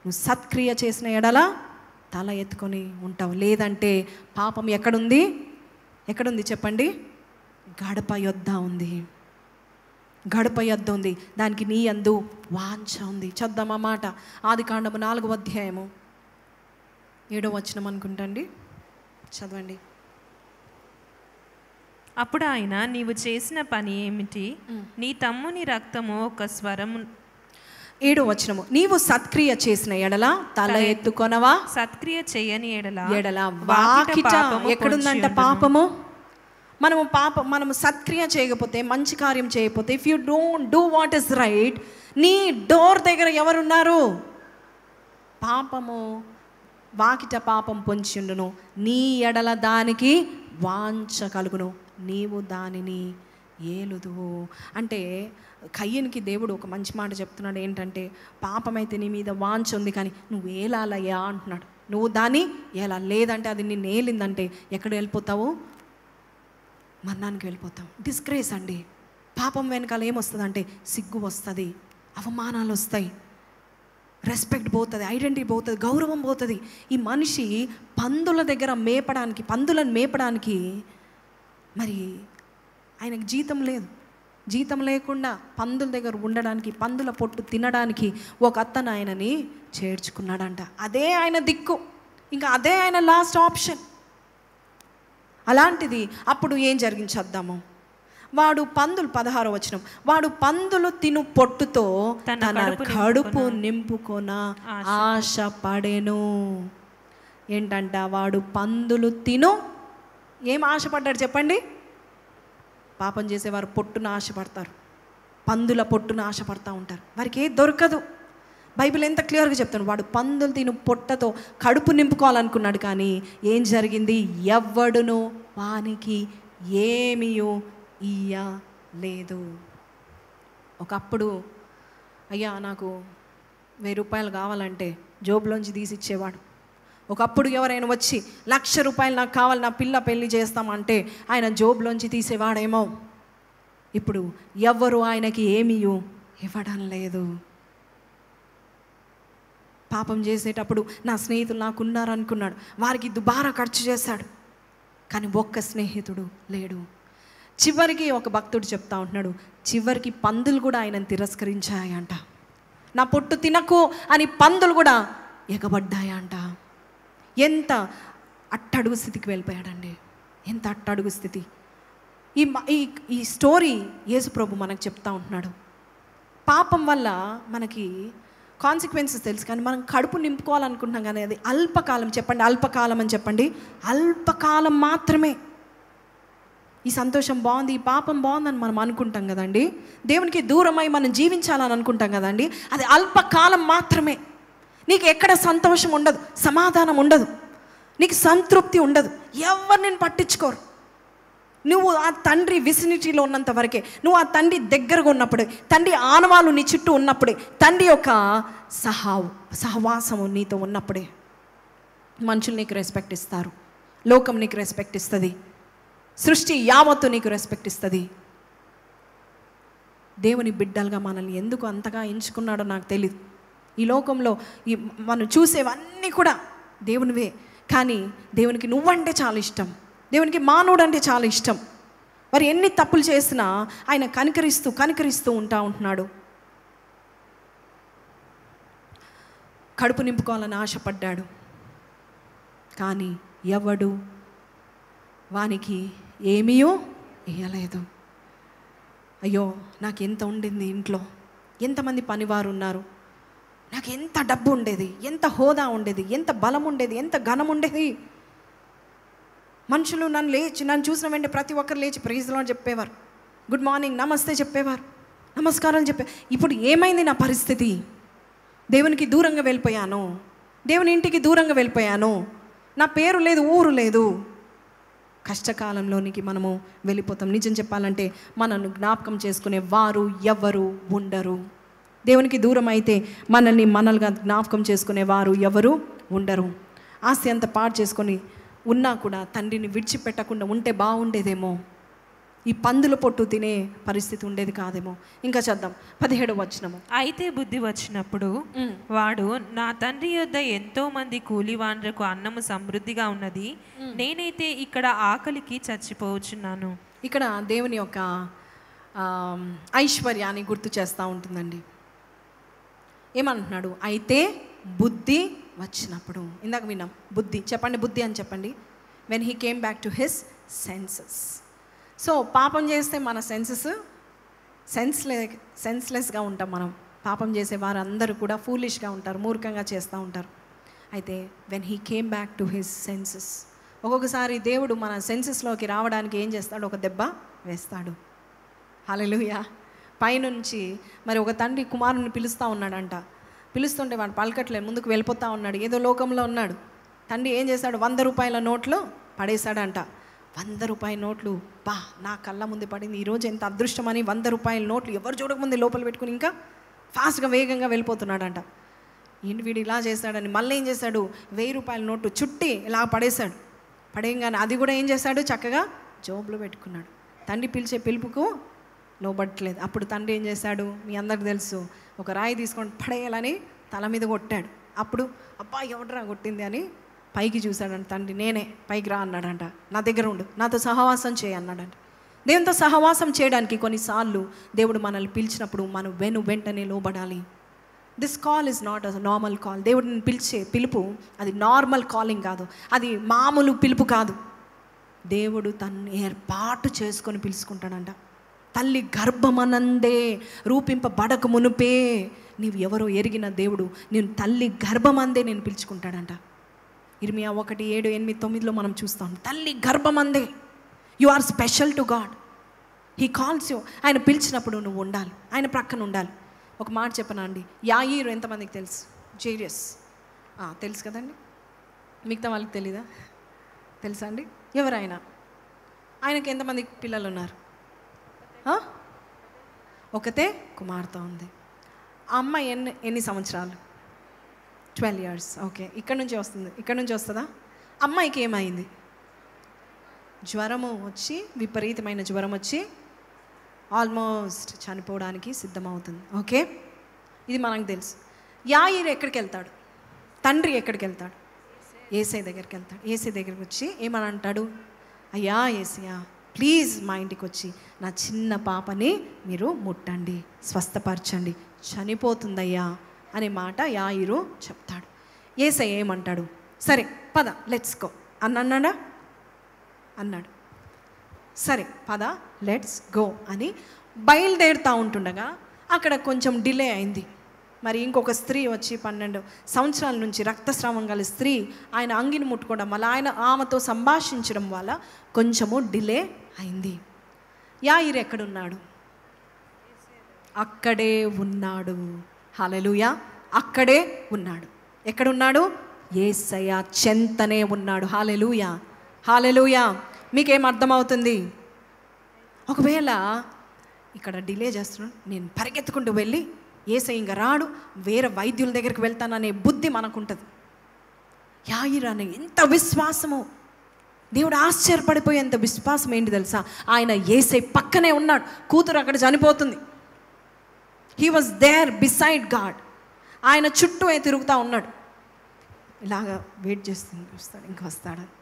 నువ్వు సత్క్రియ చేసిన ఎడల తల ఎత్తుకొని ఉంటావు, లేదంటే పాపం ఎక్కడుంది చెప్పండి? గడప యొద్ద ఉంది. దానికి నీ యందు వాంఛ ఉంది. చద్దాం ఆ మాట. ఆదికాండము 4వ అధ్యాయము 7వ వచనం అనుకుంటండి, చదవండి. అప్పుడు ఆయన, నీవు చేసిన పని ఏమిటి? నీ తమ్ముని రక్తము ఒక స్వరం. 7వ వచనము, నీవు సత్క్రియ చేసిన ఎడల తల ఎత్తుకొనవా? సత్క్రియ చేయని ఎడల వాకిట ఎక్కడుందంట పాపము? మనము సత్క్రియ చేయకపోతే, మంచి కార్యం చేయకపోతే, if you don't do what is right, నీ డోర్ దగ్గర ఎవరున్నారు? పాపము. వాకిట పాపం పొంచియుండును, నీ ఎడల దానికి వాంఛ కలుగును, నీవు దానిని ఏలుదువు. అంటే కయ్యనికి దేవుడు ఒక మంచి మాట చెప్తున్నాడు. ఏంటంటే, పాపమైతే నీ మీద వాంఛ ఉంది, కానీ నువ్వు ఏలాలయ్యా అంటున్నాడు. నువ్వు దాన్ని ఎలా లేదంటే, అది నిన్ను ఏలిందంటే ఎక్కడ వెళ్ళిపోతావు? మరణానికి వెళ్ళిపోతావు. డిస్గ్రేస్ అండి. పాపం వెనకాల ఏమొస్తుంది? సిగ్గు వస్తుంది, అవమానాలు వస్తాయి, రెస్పెక్ట్ పోతుంది, ఐడెంటిటీ పోతుంది, గౌరవం పోతుంది. ఈ మనిషి పందులను మేపడానికి మరి ఆయనకు జీతం లేదు. జీతం లేకుండా పందుల దగ్గర ఉండడానికి, పందుల పొట్టు తినడానికి ఒక అతను ఆయనని చేర్చుకున్నాడంట. అదే ఆయన దిక్కు, ఇంకా అదే ఆయన లాస్ట్ ఆప్షన్. అలాంటిది అప్పుడు ఏం జరిగించేద్దాము? వాడు 16వ వచనం, వాడు పందులు తిను పొట్టుతో తన కడుపు నింపుకొన ఆశ పడెను. ఏంటంట? వాడు పందులు తిను ఏం ఆశపడ్డాడు చెప్పండి? పాపం చేసేవారు పొట్టున ఆశపడతారు, పందుల పొట్టున ఆశపడతా ఉంటారు. వారికి ఏది దొరకదు. బైబిల్ ఎంత క్లియర్గా చెప్తాను. వాడు పందులు తిను పొట్టతో కడుపు నింపుకోవాలనుకున్నాడు, కానీ ఏం జరిగింది? ఎవ్వడును వానికి ఏమీయూ ఇయ్యలేదు. ఒకప్పుడు అయ్యా నాకు 1000 రూపాయలు కావాలంటే జోబులోంచి తీసిచ్చేవాడు. ఒకప్పుడు ఎవరైనా వచ్చి 1,00,000 రూపాయలు నాకు కావాలి, నా పిల్ల పెళ్లి చేస్తామంటే ఆయన జోబులోంచి తీసేవాడేమో. ఇప్పుడు ఎవ్వరు ఆయనకి ఏమీయూ ఇవ్వడం లేదు. పాపం చేసేటప్పుడు నా స్నేహితులు నాకున్నారనుకున్నాడు, వారికి దుబారా ఖర్చు చేశాడు, కానీ ఒక్క స్నేహితుడు లేడు. చివరికి ఒక భక్తుడు చెప్తా ఉంటున్నాడు, చివరికి పందులు కూడా ఆయనను తిరస్కరించాయంట. నా పొట్టు తినకు అని పందులు కూడా ఎగబడ్డాయంట. ఎంత అట్టడుగు స్థితికి వెళ్ళిపోయాడండి, ఎంత అట్టడుగు స్థితి. ఈ స్టోరీ యేసుప్రభు మనకు చెప్తా ఉంటున్నాడు. పాపం వల్ల మనకి కాన్సిక్వెన్సెస్ తెలుసు, కానీ మనం కడుపు నింపుకోవాలనుకుంటున్నాం, కానీ అది అల్పకాలం. చెప్పండి, అల్పకాలం అని చెప్పండి. అల్పకాలం మాత్రమే. ఈ సంతోషం బాగుంది, ఈ పాపం బాగుందని మనం అనుకుంటాం కదండి. దేవునికి దూరమై మనం జీవించాలని అనుకుంటాం కదండి. అది అల్పకాలం మాత్రమే. నీకు ఎక్కడ సంతోషం ఉండదు, సమాధానం ఉండదు, నీకు సంతృప్తి ఉండదు. ఎవరు నేను పట్టించుకోరు. నువ్వు ఆ తండ్రి విసినిటీలో ఉన్నంత వరకే, నువ్వు ఆ తండ్రి దగ్గరగా ఉన్నప్పుడే, తండ్రి ఆనవాళ్ళు నీ చుట్టూ ఉన్నప్పుడే, తండ్రి యొక్క సహవాసము నీతో ఉన్నప్పుడే మనుషులు నీకు రెస్పెక్ట్ ఇస్తారు, లోకం నీకు రెస్పెక్ట్ ఇస్తుంది, సృష్టి యావత్తు నీకు రెస్పెక్ట్ ఇస్తుంది. దేవుని బిడ్డలుగా మనల్ని ఎందుకు అంతగా ఎంచుకున్నాడో నాకు తెలియదు. ఈ లోకంలో మనం చూసేవన్నీ కూడా దేవునివే, కానీ దేవునికి నువ్వంటే చాలా ఇష్టం, దేవునికి మానవుడు అంటే చాలా ఇష్టం. మరి ఎన్ని తప్పులు చేసినా ఆయన కనికరిస్తూ ఉంటున్నాడు. కడుపు నింపుకోవాలని ఆశపడ్డాడు, కానీ ఎవడు వానికి ఏమీయో ఇయ్యలేదు. అయ్యో, నాకు ఎంత ఉండింది ఇంట్లో, ఎంతమంది పనివారు ఉన్నారు, నాకు ఎంత డబ్బు ఉండేది, ఎంత హోదా ఉండేది, ఎంత బలం ఉండేది, ఎంత ఘనం ఉండేది. మనుషులు నన్ను చూసిన వెంటనే ప్రతి ఒక్కరు లేచి ప్రైజ్ లార్డ్ చెప్పేవారు, గుడ్ మార్నింగ్, నమస్తే చెప్పేవారు, నమస్కారం ఇప్పుడు ఏమైంది నా పరిస్థితి? దేవునికి దూరంగా వెళ్ళిపోయాను, దేవుని ఇంటికి దూరంగా వెళ్ళిపోయాను, నా పేరు లేదు, ఊరు లేదు. కష్టకాలంలోనికి మనము వెళ్ళిపోతాం. నిజం చెప్పాలంటే మనల్ని జ్ఞాపకం చేసుకునే వారు ఎవరు ఉండరు. దేవునికి దూరం అయితే మనల్గా జ్ఞాపకం చేసుకునే వారు ఎవరు ఉండరు. ఆస్తి అంత పాడు చేసుకొని ఉన్నా కూడా తండ్రిని విడిచిపెట్టకుండా ఉంటే బాగుండేదేమో, ఈ పందుల పొట్టు తినే పరిస్థితి ఉండేది కాదేమో. ఇంకా చద్దాం 17వ వచనము. అయితే బుద్ధి వచ్చినప్పుడు వాడు, నా తండ్రి యొద్ద ఎంతో మంది కూలివాండ్రకు అన్నము సమృద్ధిగా ఉన్నది, నేనైతే ఇక్కడ ఆకలికి చచ్చిపోవచ్చున్నాను. ఇక్కడ దేవుని యొక్క ఐశ్వర్యాన్ని గుర్తు చేస్తూ ఉంటుందండి. ఏమంటున్నాడు? అయితే బుద్ధి వచ్చినప్పుడు. ఇందాక విన్నాం బుద్ధి, చెప్పండి బుద్ధి అని చెప్పండి. When he came back to his senses. So పాపం చేస్తే మన సెన్స్లెస్గా ఉంటాం. మనం పాపం చేసే వారు అందరూ కూడా ఫూలిష్గా ఉంటారు, మూర్ఖంగా చేస్తూ ఉంటారు. అయితే when he came back to his senses, ఒక్కొక్కసారి దేవుడు మన సెన్సెస్లోకి రావడానికి ఏం చేస్తాడు? ఒక దెబ్బ వేస్తాడు. హల్లెలూయా. పైనుంచి మరి ఒక తండ్రి కుమారుని పిలుస్తూ ఉన్నాడంట. పిలుస్తుంటే వాడు పలకట్లేదు, ముందుకు వెళ్ళిపోతూ ఉన్నాడు, ఏదో లోకంలో ఉన్నాడు. తండ్రి ఏం చేశాడు? 100 రూపాయల నోట్లు పడేశాడంట. 100 రూపాయల నోట్లు, నా కళ్ళ ముందు పడింది ఈరోజు, ఎంత అదృష్టమని 100 రూపాయల నోట్లు ఎవరు చూడకముందే లోపల పెట్టుకుని ఇంకా ఫాస్ట్గా వేగంగా వెళ్ళిపోతున్నాడంట. ఏంటి వీడు ఇలా చేశాడని మళ్ళీ ఏం చేశాడు? 1000 రూపాయల నోటు చుట్టి ఇలా పడేశాడు. పడేయంగానే అది కూడా ఏం చేశాడు? చక్కగా జోబులో పెట్టుకున్నాడు. తండ్రి పిలిచే పిలుపుకు లోబట్టలేదు. అప్పుడు తండ్రి ఏం చేశాడు? మీ అందరికి తెలుసు, ఒక రాయి తీసుకొని పడేయాలని తల మీద కొట్టాడు. అప్పుడు అబ్బా ఎవడరా కొట్టింది అని పైకి చూశాడంట. తండ్రి నేనే, పైకి రా అన్నాడంట, నా దగ్గర ఉండు, నాతో సహవాసం చేయి అన్నాడంట. దేవునితో సహవాసం చేయడానికి కొన్నిసార్లు దేవుడు మనల్ని పిలిచినప్పుడు మనం వెంటనే లోబడాలి. This call is not a normal call. దేవుడిని పిలిచే పిలుపు అది నార్మల్ కాలింగ్ కాదు, అది మామూలు పిలుపు కాదు. దేవుడు తను ఏర్పాటు చేసుకొని పిలుచుకుంటాడంట. తల్లి గర్భమనందే రూపింపబడక మునుపే నీవు ఎవరో ఎరిగిన దేవుడు నేను తల్లి గర్భమందే నేను పిలుచుకుంటాడంట. ఇర్మియా 1:7-8-9 మనం చూస్తాం. తల్లి గర్భమందే you are special to God. He calls you. ఆయన పిలిచినప్పుడు నువ్వు ఉండాలి, ఆయన ప్రక్కన ఉండాలి. ఒక మాట చెప్పనా అండి, యాయీరు ఎంతమందికి తెలుసు? జైరస్ తెలుసు కదండి, మిగతా వాళ్ళకి తెలీదా? తెలుసా అండి? ఎవరైనా ఆయనకి ఎంతమంది పిల్లలు ఉన్నారు? ఒకతే కుమార్తె ఉంది. ఆ అమ్మాయి ఎన్ని సంవత్సరాలు? 12 years. ఓకే, ఇక్కడ నుంచి వస్తుందా? అమ్మాయికి ఏమైంది? జ్వరము వచ్చి, విపరీతమైన జ్వరం వచ్చి ఆల్మోస్ట్ చనిపోవడానికి సిద్ధమవుతుంది. ఓకే, ఇది మనకు తెలుసు. యాయీరు ఎక్కడికి వెళ్తాడు? తండ్రి ఎక్కడికి వెళ్తాడు? యేసయ్య దగ్గరికి వెళ్తాడు. యేసయ్య దగ్గరికి వచ్చి ఏమని అంటాడు? అయ్యా యేసయ్యా, ప్లీజ్ మా ఇంటికి వచ్చి నా చిన్న పాపని మీరు ముట్టండి, స్వస్థపరచండి, చనిపోతుందయ్యా అనే మాట యాయీరు చెప్తాడు. యేసయ్య ఏమంటాడు? సరే పద లెట్స్ గో అన్నాడా? అన్నాడు. సరే పద లెట్స్ గో అని బయలుదేరుతూ ఉంటుండగా అక్కడ కొంచెం డిలే అయింది. మరి ఇంకొక స్త్రీ వచ్చి 12 సంవత్సరాల నుంచి రక్తస్రావం గల స్త్రీ ఆయన అంగిని ముట్టుకోవడం వల్ల, ఆమెతో సంభాషించడం వల్ల కొంచెము డిలే అయింది. యాయీరు ఎక్కడున్నాడు? అక్కడే ఉన్నాడు. హల్లెలూయా, అక్కడే ఉన్నాడు. ఎక్కడున్నాడు? యేసయ్య చెంతనే ఉన్నాడు. హల్లెలూయా, హల్లెలూయా. మీకేం అర్థమవుతుంది? ఒకవేళ ఇక్కడ డిలే చేస్తున్నాడు, నేను పరిగెత్తుకుంటూ వెళ్ళి యేసయ్య ఇంక రాడు, వేరే వైద్యుల దగ్గరికి వెళ్తాననే బుద్ధి మనకుంటుంది. యాయిరు అనే ఎంత విశ్వాసము! దేవుడు ఆశ్చర్యపడిపోయేంత విశ్వాసం ఏంటి తెలుసా? ఆయన యేసయ్య పక్కనే ఉన్నాడు, కూతురు అక్కడ చనిపోతుంది. He was there beside God. ఆయన చుట్టూ తిరుగుతూ ఉన్నాడు, ఇలాగా వెయిట్ చేస్తుంది, వస్తాడు ఇంక వస్తాడని.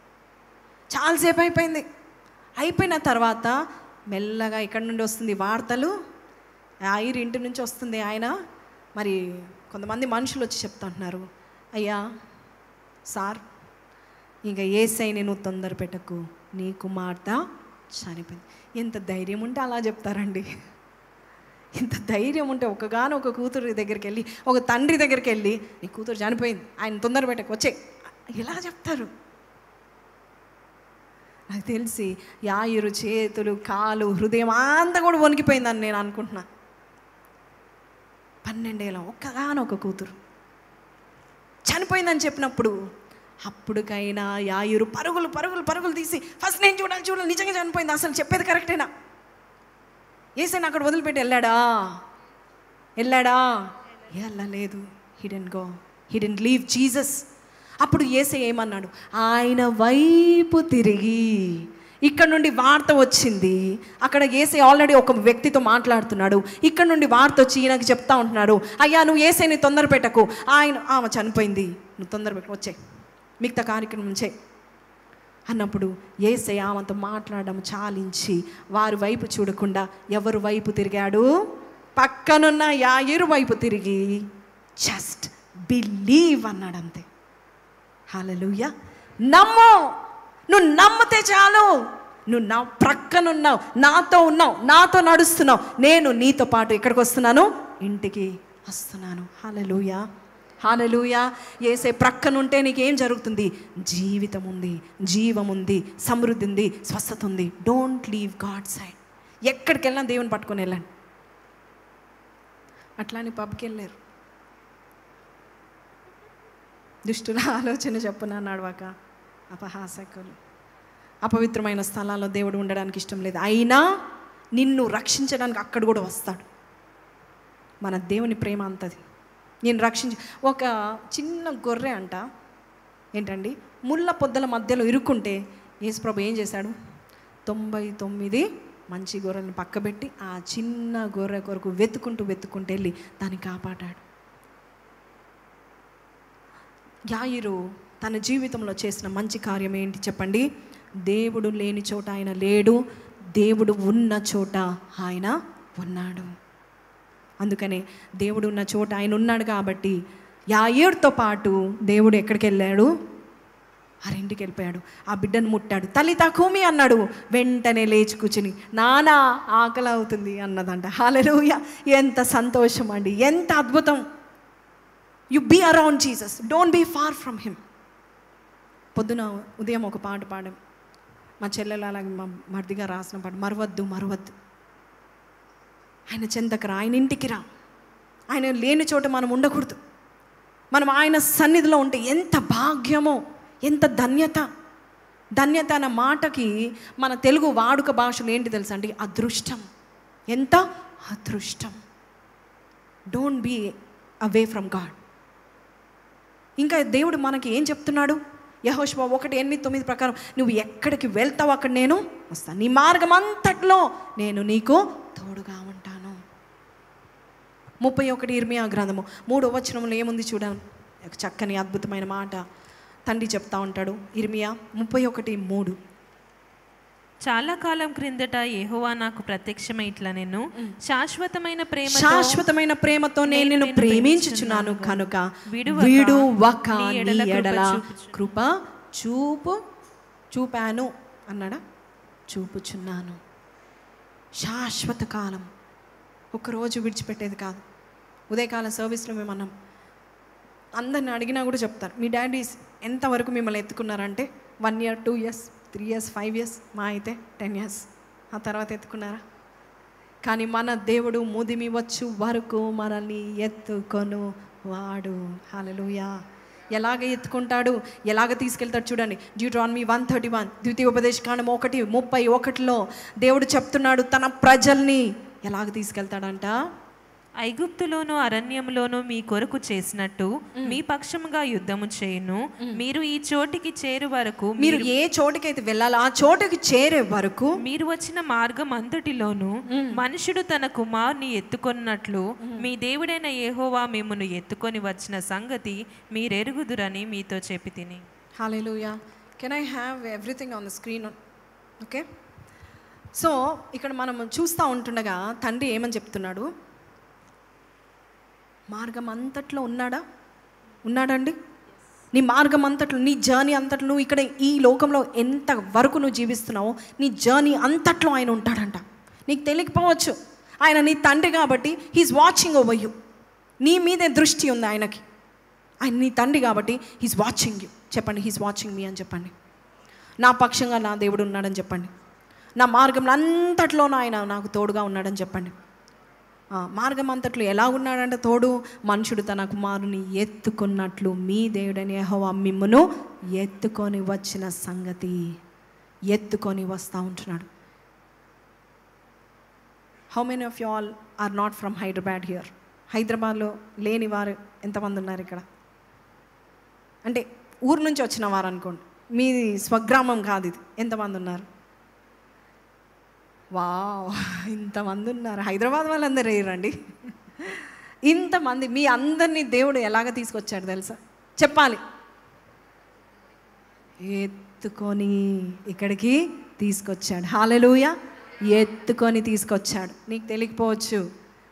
చాలాసేపు అయిపోయింది. అయిపోయిన తర్వాత మెల్లగా ఇక్కడ నుండి వస్తుంది వార్తలు, యాయిరు ఇంటి నుంచి వస్తుంది. ఆయన మరి కొంతమంది మనుషులు వచ్చి చెప్తా ఉంటున్నారు, అయ్యా సార్, ఇంకా యేసయ్యని నువ్వు తొందర పెట్టకు, నీ కుమార్తె చనిపోయింది. ఎంత ధైర్యం ఉంటే అలా చెప్తారండి. ఇంత ధైర్యం ఉంటే ఒకగానొక కూతురు దగ్గరికి వెళ్ళి, ఒక తండ్రి దగ్గరికి వెళ్ళి, నీ కూతురు చనిపోయింది, ఆయన తొందర పెట్టకు, వచ్చే, ఇలా చెప్తారు. నాకు తెలిసి యాయిరు చేతులు, కాలు, హృదయం అంతా కూడా వణికిపోయిందని నేను అనుకుంటున్నా. 12 ఏళ్ళ ఒక్కగానొక కూతురు చనిపోయిందని చెప్పినప్పుడు అప్పటికైనా యాయిరు పరుగులు పరుగులు పరుగులు తీసి, ఫస్ట్ నేను చూడాలి, నిజంగా చనిపోయింది, అసలు చెప్పేది కరెక్టేనా? యేసయ్యని అక్కడ వదిలిపెట్టి వెళ్ళాడా? వెళ్ళలేదు. హి డెంట్ లీవ్ జీసస్. అప్పుడు యేసయ్య ఏమన్నాడు? ఆయన వైపు తిరిగి, ఇక్కడ నుండి వార్త వచ్చింది, అక్కడ యేసయ్య ఆల్రెడీ ఒక వ్యక్తితో మాట్లాడుతున్నాడు, ఇక్కడ నుండి వార్త వచ్చి ఈయనకి చెప్తా ఉంటున్నాడు, అయ్యా నువ్వు యేసయ్యని తొందర పెట్టకు, ఆమె చనిపోయింది, నువ్వు తొందర పెట్టకు, వచ్చే మిగతా కార్యక్రమం చే అన్నప్పుడు యేసయ్య ఆమెతో మాట్లాడడం చాలించి వారి వైపు చూడకుండా ఎవరు వైపు తిరిగాడు? పక్కనున్న యాయిరు వైపు తిరిగి జస్ట్ బిలీవ్ అన్నాడు, అంతే. హల్లెలూయా. నమ్ము, నువ్వు నమ్మితే చాలు. నువ్వు నా ప్రక్కనున్నావు, నాతో ఉన్నావు, నాతో నడుస్తున్నావు, నేను నీతో పాటు ఎక్కడికి వస్తున్నాను? ఇంటికి వస్తున్నాను. హల్లెలూయా, హల్లెలూయా. యేసే ప్రక్కనుంటే నీకేం జరుగుతుంది? జీవితం ఉంది, జీవం ఉంది, సమృద్ధి ఉంది, స్వస్థత ఉంది. Don't leave God side. ఎక్కడికి వెళ్ళినా దేవుని పట్టుకొని వెళ్ళండి. అట్లాని పబ్కి వెళ్ళారు, దుష్టుల ఆలోచన చెప్పున నడవక, అపహాసకులు, అపవిత్రమైన స్థలాల్లో దేవుడు ఉండడానికి ఇష్టం లేదు. అయినా నిన్ను రక్షించడానికి అక్కడ కూడా వస్తాడు. మన దేవుని ప్రేమ అంతది. నేను ఒక చిన్న గొర్రె అంట, ఏంటండి, ముళ్ళ పొద్దల మధ్యలో ఇరుక్కుంటే యేసుప్రభు ఏం చేశాడు? 99 మంచి గొర్రెలను పక్కబెట్టి ఆ చిన్న గొర్రె కొరకు వెతుకుంటూ వెళ్ళి దాన్ని కాపాడాడు. యాయిరు తన జీవితంలో చేసిన మంచి కార్యం ఏంటి చెప్పండి? దేవుడు లేని చోట ఆయన లేడు, దేవుడు ఉన్న చోట ఆయన ఉన్నాడు. అందుకనే దేవుడు ఉన్న చోట ఆయన ఉన్నాడు కాబట్టి యాయిరుతో పాటు దేవుడు ఎక్కడికి వెళ్ళాడు? ఇంటికి వెళ్ళిపోయాడు. ఆ బిడ్డను ముట్టాడు, తల్లితా కూమి అన్నాడు. వెంటనే లేచి కూర్చుని, నానా ఆకలి అవుతుంది అన్నదంట. హల్లెలూయా. ఎంత సంతోషం అండి, ఎంత అద్భుతం. You be around Jesus, don't be far from him. పొద్దున ఉదయం ఒక పాట పాడాం, మా చెల్లెలు అలాగే మా మర్దిగా రాసిన పాట, మరవద్దు మరవద్దు, ఆయన చెంతకు రా, ఆయన ఇంటికి రా. ఆయన లేని చోట మనం ఉండకూడదు. మనం ఆయన సన్నిధిలో ఉంటే ఎంత భాగ్యమో, ఎంత ధన్యత. ధన్యత అన్న మాటకి మన తెలుగు వాడుక భాషలో ఏంటి తెలుసా అండి? అదృష్టం. ఎంత అదృష్టం. Don't be away from God. ఇంకా దేవుడు మనకి ఏం చెప్తున్నాడు? యెహోషువ 1:8-9 ప్రకారం, నువ్వు ఎక్కడికి వెళ్తావు అక్కడ నేను వస్తాను, నీ మార్గం అంతట్లో నేను నీకు తోడుగా ఉంటాను. 31 ఇర్మియా గ్రంథము 3వ వచనంలో ఏముంది చూడండి, చక్కని అద్భుతమైన మాట తండ్రి చెప్తా ఉంటాడు. ఇర్మియా 31:3. చాలా కాలం క్రిందట యెహోవా నాకు ప్రత్యక్షమై ఇట్లా, నేను శాశ్వతమైన ప్రేమతో నేను నిన్ను ప్రేమించుచున్నాను కనుక విడువక నీ ఎడల కృప చూపాను అన్నాడా? చూపుచున్నాను. శాశ్వత కాలం, ఒక్కరోజు విడిచిపెట్టేది కాదు. ఉదయకాల సర్వీస్లో మేము అన్నాం, అందరిని అడిగినా కూడా చెప్తారు, మీ డాడీ ఎంతవరకు మిమ్మల్ని ఎత్తుకున్నారంటే 1 year 2 years 3 years 5 years, మా అయితే 10 years. ఆ తర్వాత ఎత్తుకున్నారా? కానీ మన దేవుడు ముదిమి వచ్చు వరకు మనల్ని ఎత్తుకొను వాడు. హల్లెలూయా. ఎలాగ ఎత్తుకుంటాడు, ఎలాగ తీసుకెళ్తాడు చూడండి. డ్యూట్రానమీ 131, ద్వితీయోపదేశకాండం 1:31లో దేవుడు చెప్తున్నాడు తన ప్రజల్ని ఎలాగ తీసుకెళ్తాడంట. ఐగుప్తులోను అరణ్యంలోను మీ కొరకు చేసినట్టు మీ పక్షముగా యుద్ధము చేయును. మీరు ఈ చోటికి చేరు వరకు, మీరు ఏ చోటుకైతే వెళ్ళాలో ఆ చోటుకి చేరే వరకు మీరు వచ్చిన మార్గం అంతటిలోను మనుషుడు తన కుమారుని ఎత్తుకొన్నట్లు మీ దేవుడైన యెహోవా మిమ్మును ఎత్తుకొని వచ్చిన సంగతి మీరెరుగుదురని మీతో చెప్పి తిని. Hallelujah. Can I have everything on the screen? Okay. So ఇక్కడ మనం చూస్తూ ఉంటుండగా తండ్రి ఏమని చెప్తున్నాడు? మార్గం అంతట్లో ఉన్నాడండి. నీ మార్గం అంతట్లో, నీ జర్నీ అంతట్లో, నువ్వు ఇక్కడ ఈ లోకంలో ఎంత వరకు నువ్వు జీవిస్తున్నావో నీ జర్నీ అంతట్లో ఆయన ఉంటాడంట. నీకు తెలియకపోవచ్చు, ఆయన నీ తండ్రి కాబట్టి హీఈస్ వాచింగ్ ఓవర్ యూ. నీ మీదే దృష్టి ఉంది ఆయనకి. ఆయన నీ తండ్రి కాబట్టి హీఈస్ వాచింగ్ యూ. చెప్పండి, హీఈస్ వాచింగ్ మీ అని చెప్పండి. నా పక్షంగా నా దేవుడు ఉన్నాడని చెప్పండి. నా మార్గంలో అంతట్లోనూ ఆయన నాకు తోడుగా ఉన్నాడని చెప్పండి. మార్గం అంతట్లో ఎలా ఉన్నాడంటే తోడు, మనుషుడు తన కుమారుని ఎత్తుకున్నట్లు మీ దేవుడని యెహోవా మిమ్మును ఎత్తుకొని వచ్చిన సంగతి. ఎత్తుకొని వస్తూ ఉంటున్నాడు. How many of you all are not from Hyderabad here? హైదరాబాద్లో లేని వారు ఎంతమంది ఉన్నారు ఇక్కడ? అంటే ఊరు నుంచి వచ్చిన వారు అనుకోండి, మీ స్వగ్రామం కాదు ఇది. ఎంతమంది ఉన్నారు? వావ్, ఇంతమంది ఉన్నారు. హైదరాబాద్ వాళ్ళందరూ రండి. ఇంతమంది మీ అందరినీ దేవుడు ఎలాగ తీసుకొచ్చాడు తెలుసా? చెప్పాలి. ఎత్తుకొని ఇక్కడికి తీసుకొచ్చాడు. హల్లెలూయా. ఎత్తుకొని తీసుకొచ్చాడు. నీకు తెలియకపోవచ్చు,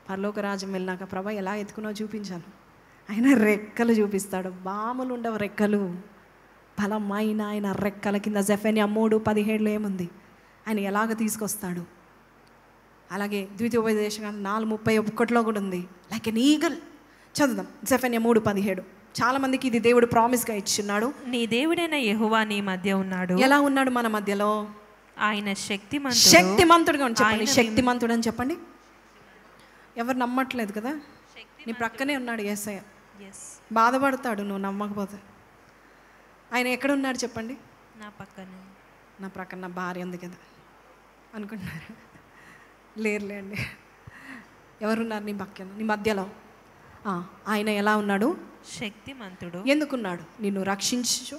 పరలోక రాజ్యం వెళ్ళినాక ప్రభా ఎలా ఎత్తుకున్నావు చూపించాను. ఆయన రెక్కలు చూపిస్తాడు. బాములు ఉండవు రెక్కలు, బలమైన ఆయన రెక్కల కింద. జెఫన్యా 3:17 ఏముంది? ఆయన ఎలాగ తీసుకొస్తాడు. అలాగే ద్వితీయోపదేశకాండం 4:31 కూడా ఉంది, లైక్ ఎన్ ఈగల్. చదువుదాం జెఫన్యా 3:17. చాలా మందికి ఇది దేవుడు ప్రామిస్గా ఇచ్చున్నాడు. నీ దేవుడైన యెహోవా నీ మధ్య ఉన్నాడు. ఎలా ఉన్నాడు మన మధ్యలో? ఆయన శక్తిమంతుడుగా చెప్పండి. శక్తిమంతుడు అని చెప్పండి. ఎవరు నమ్మట్లేదు కదా? నీ ప్రక్కనే ఉన్నాడు యేసయ్య. బాధపడతాడు నువ్వు నమ్మకపోతే. ఆయన ఎక్కడ ఉన్నాడు చెప్పండి? నా పక్కనే. నా ప్రక్కన నా భార్య ఉంది కదా అనుకుంటున్నారు. లేరులేండి. ఎవరున్నారు నీ పక్కన, నీ మధ్యలో? ఆయన ఎలా ఉన్నాడు? శక్తిమంతుడు. ఎందుకున్నాడు? నిన్ను రక్షించు.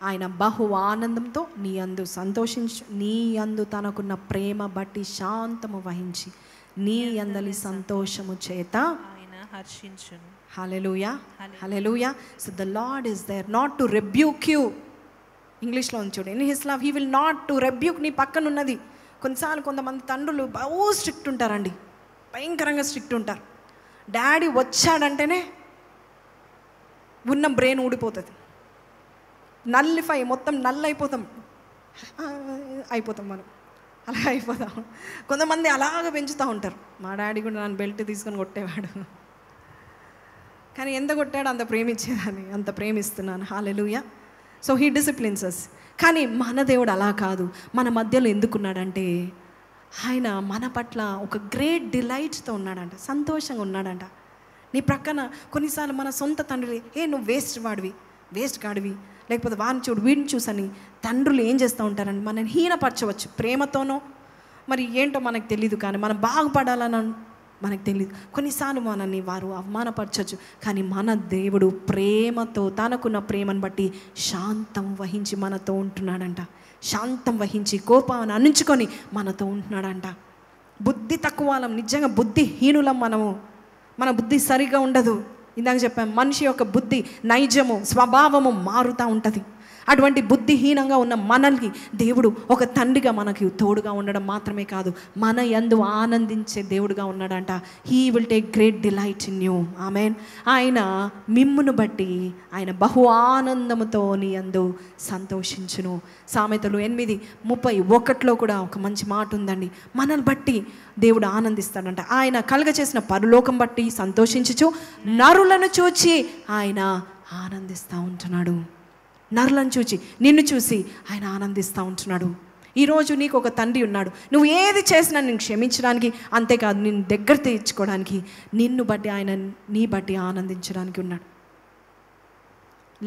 ఆయన బహు ఆనందంతో నీ అందు సంతోషించు. నీ అందు తనకున్న ప్రేమ బట్టి శాంతము వహించి నీ అందలి సంతోషము చేత ఆయన హర్షించును. Hallelujah, hallelujah. So the lord is there not to rebuke you. ఇంగ్లీష్లో ఉంది చూడు, in his love he will not to rebuke. నీ పక్కన ఉన్నది. కొన్నిసార్లు కొంతమంది తండ్రులు బాగా స్ట్రిక్ట్ ఉంటారండి, భయంకరంగా స్ట్రిక్ట్ ఉంటారు. డాడీ వచ్చాడంటేనే ఉన్న బ్రెయిన్ ఊడిపోతుంది, నల్లిఫై, మొత్తం నల్ అయిపోతాం మనం, అలా అయిపోతాం. కొంతమంది అలాగ పెంచుతూ ఉంటారు. మా డాడీ కూడా నన్ను బెల్ట్ తీసుకొని కొట్టేవాడు, కానీ ఎంత కొట్టాడు అంత ప్రేమించేదాన్ని, అంత ప్రేమిస్తున్నాను. హల్లెలూయా. సో హీ డిసిప్లిన్స్ అస్. కానీ మన దేవుడు అలా కాదు. మన మధ్యలో ఎందుకున్నాడంటే ఆయన మన పట్ల ఒక గ్రేట్ డిలైట్తో ఉన్నాడంట, సంతోషంగా ఉన్నాడంట. నీ ప్రక్కన కొన్నిసార్లు మన సొంత తండ్రి, నువ్వు వేస్ట్ గాడివి, లేకపోతే వాడిని చూడు వీడిని చూసని తండ్రులు ఏం చేస్తూ ఉంటారండి, మనల్ని హీనపరచవచ్చు ప్రేమతోనో మరి ఏంటో మనకు తెలియదు. కానీ మనం బాగుపడాలని మనకు తెలియదు. కొన్నిసార్లు మనల్ని వారు అవమానపరచవచ్చు. కానీ మన దేవుడు ప్రేమతో, తనకున్న ప్రేమను బట్టి శాంతం వహించి మనతో ఉంటున్నాడంట. శాంతం వహించి కోపాన్ని అణుచుకొని మనతో ఉంటున్నాడంట. బుద్ధి తక్కువ వాళ్ళం, నిజంగా బుద్ధిహీనులం మనము. మన బుద్ధి సరిగా ఉండదు. ఇందాక చెప్పాం, మనిషి యొక్క బుద్ధి నైజము స్వభావము మారుతూ ఉంటుంది. అటువంటి బుద్ధిహీనంగా ఉన్న మనల్ని దేవుడు ఒక తండ్రిగా మనకి తోడుగా ఉండడం మాత్రమే కాదు, మన యందు ఆనందించే దేవుడుగా ఉన్నాడంట. He will take great delight in you. Amen. ఆయన మిమ్మును బట్టి ఆయన బహు ఆనందముతో నీ యందు సంతోషించును. సామెతలు 8:31 కూడా ఒక మంచి మాట ఉందండి. మనల్ని బట్టి దేవుడు ఆనందిస్తాడంట. ఆయన కలుగచేసిన పరలోకం బట్టి సంతోషించుచు నరులను చూచి ఆయన ఆనందిస్తూ ఉంటున్నాడు. నరులను చూచి, నిన్ను చూసి ఆయన ఆనందిస్తూ ఉంటున్నాడు. ఈరోజు నీకు ఒక తండ్రి ఉన్నాడు. నువ్వు ఏది చేసినా నేను క్షమించడానికి, అంతేకాదు నిన్ను దగ్గర తెచ్చుకోవడానికి, నిన్ను బట్టి ఆయన నీ బట్టి ఆనందించడానికి ఉన్నాడు.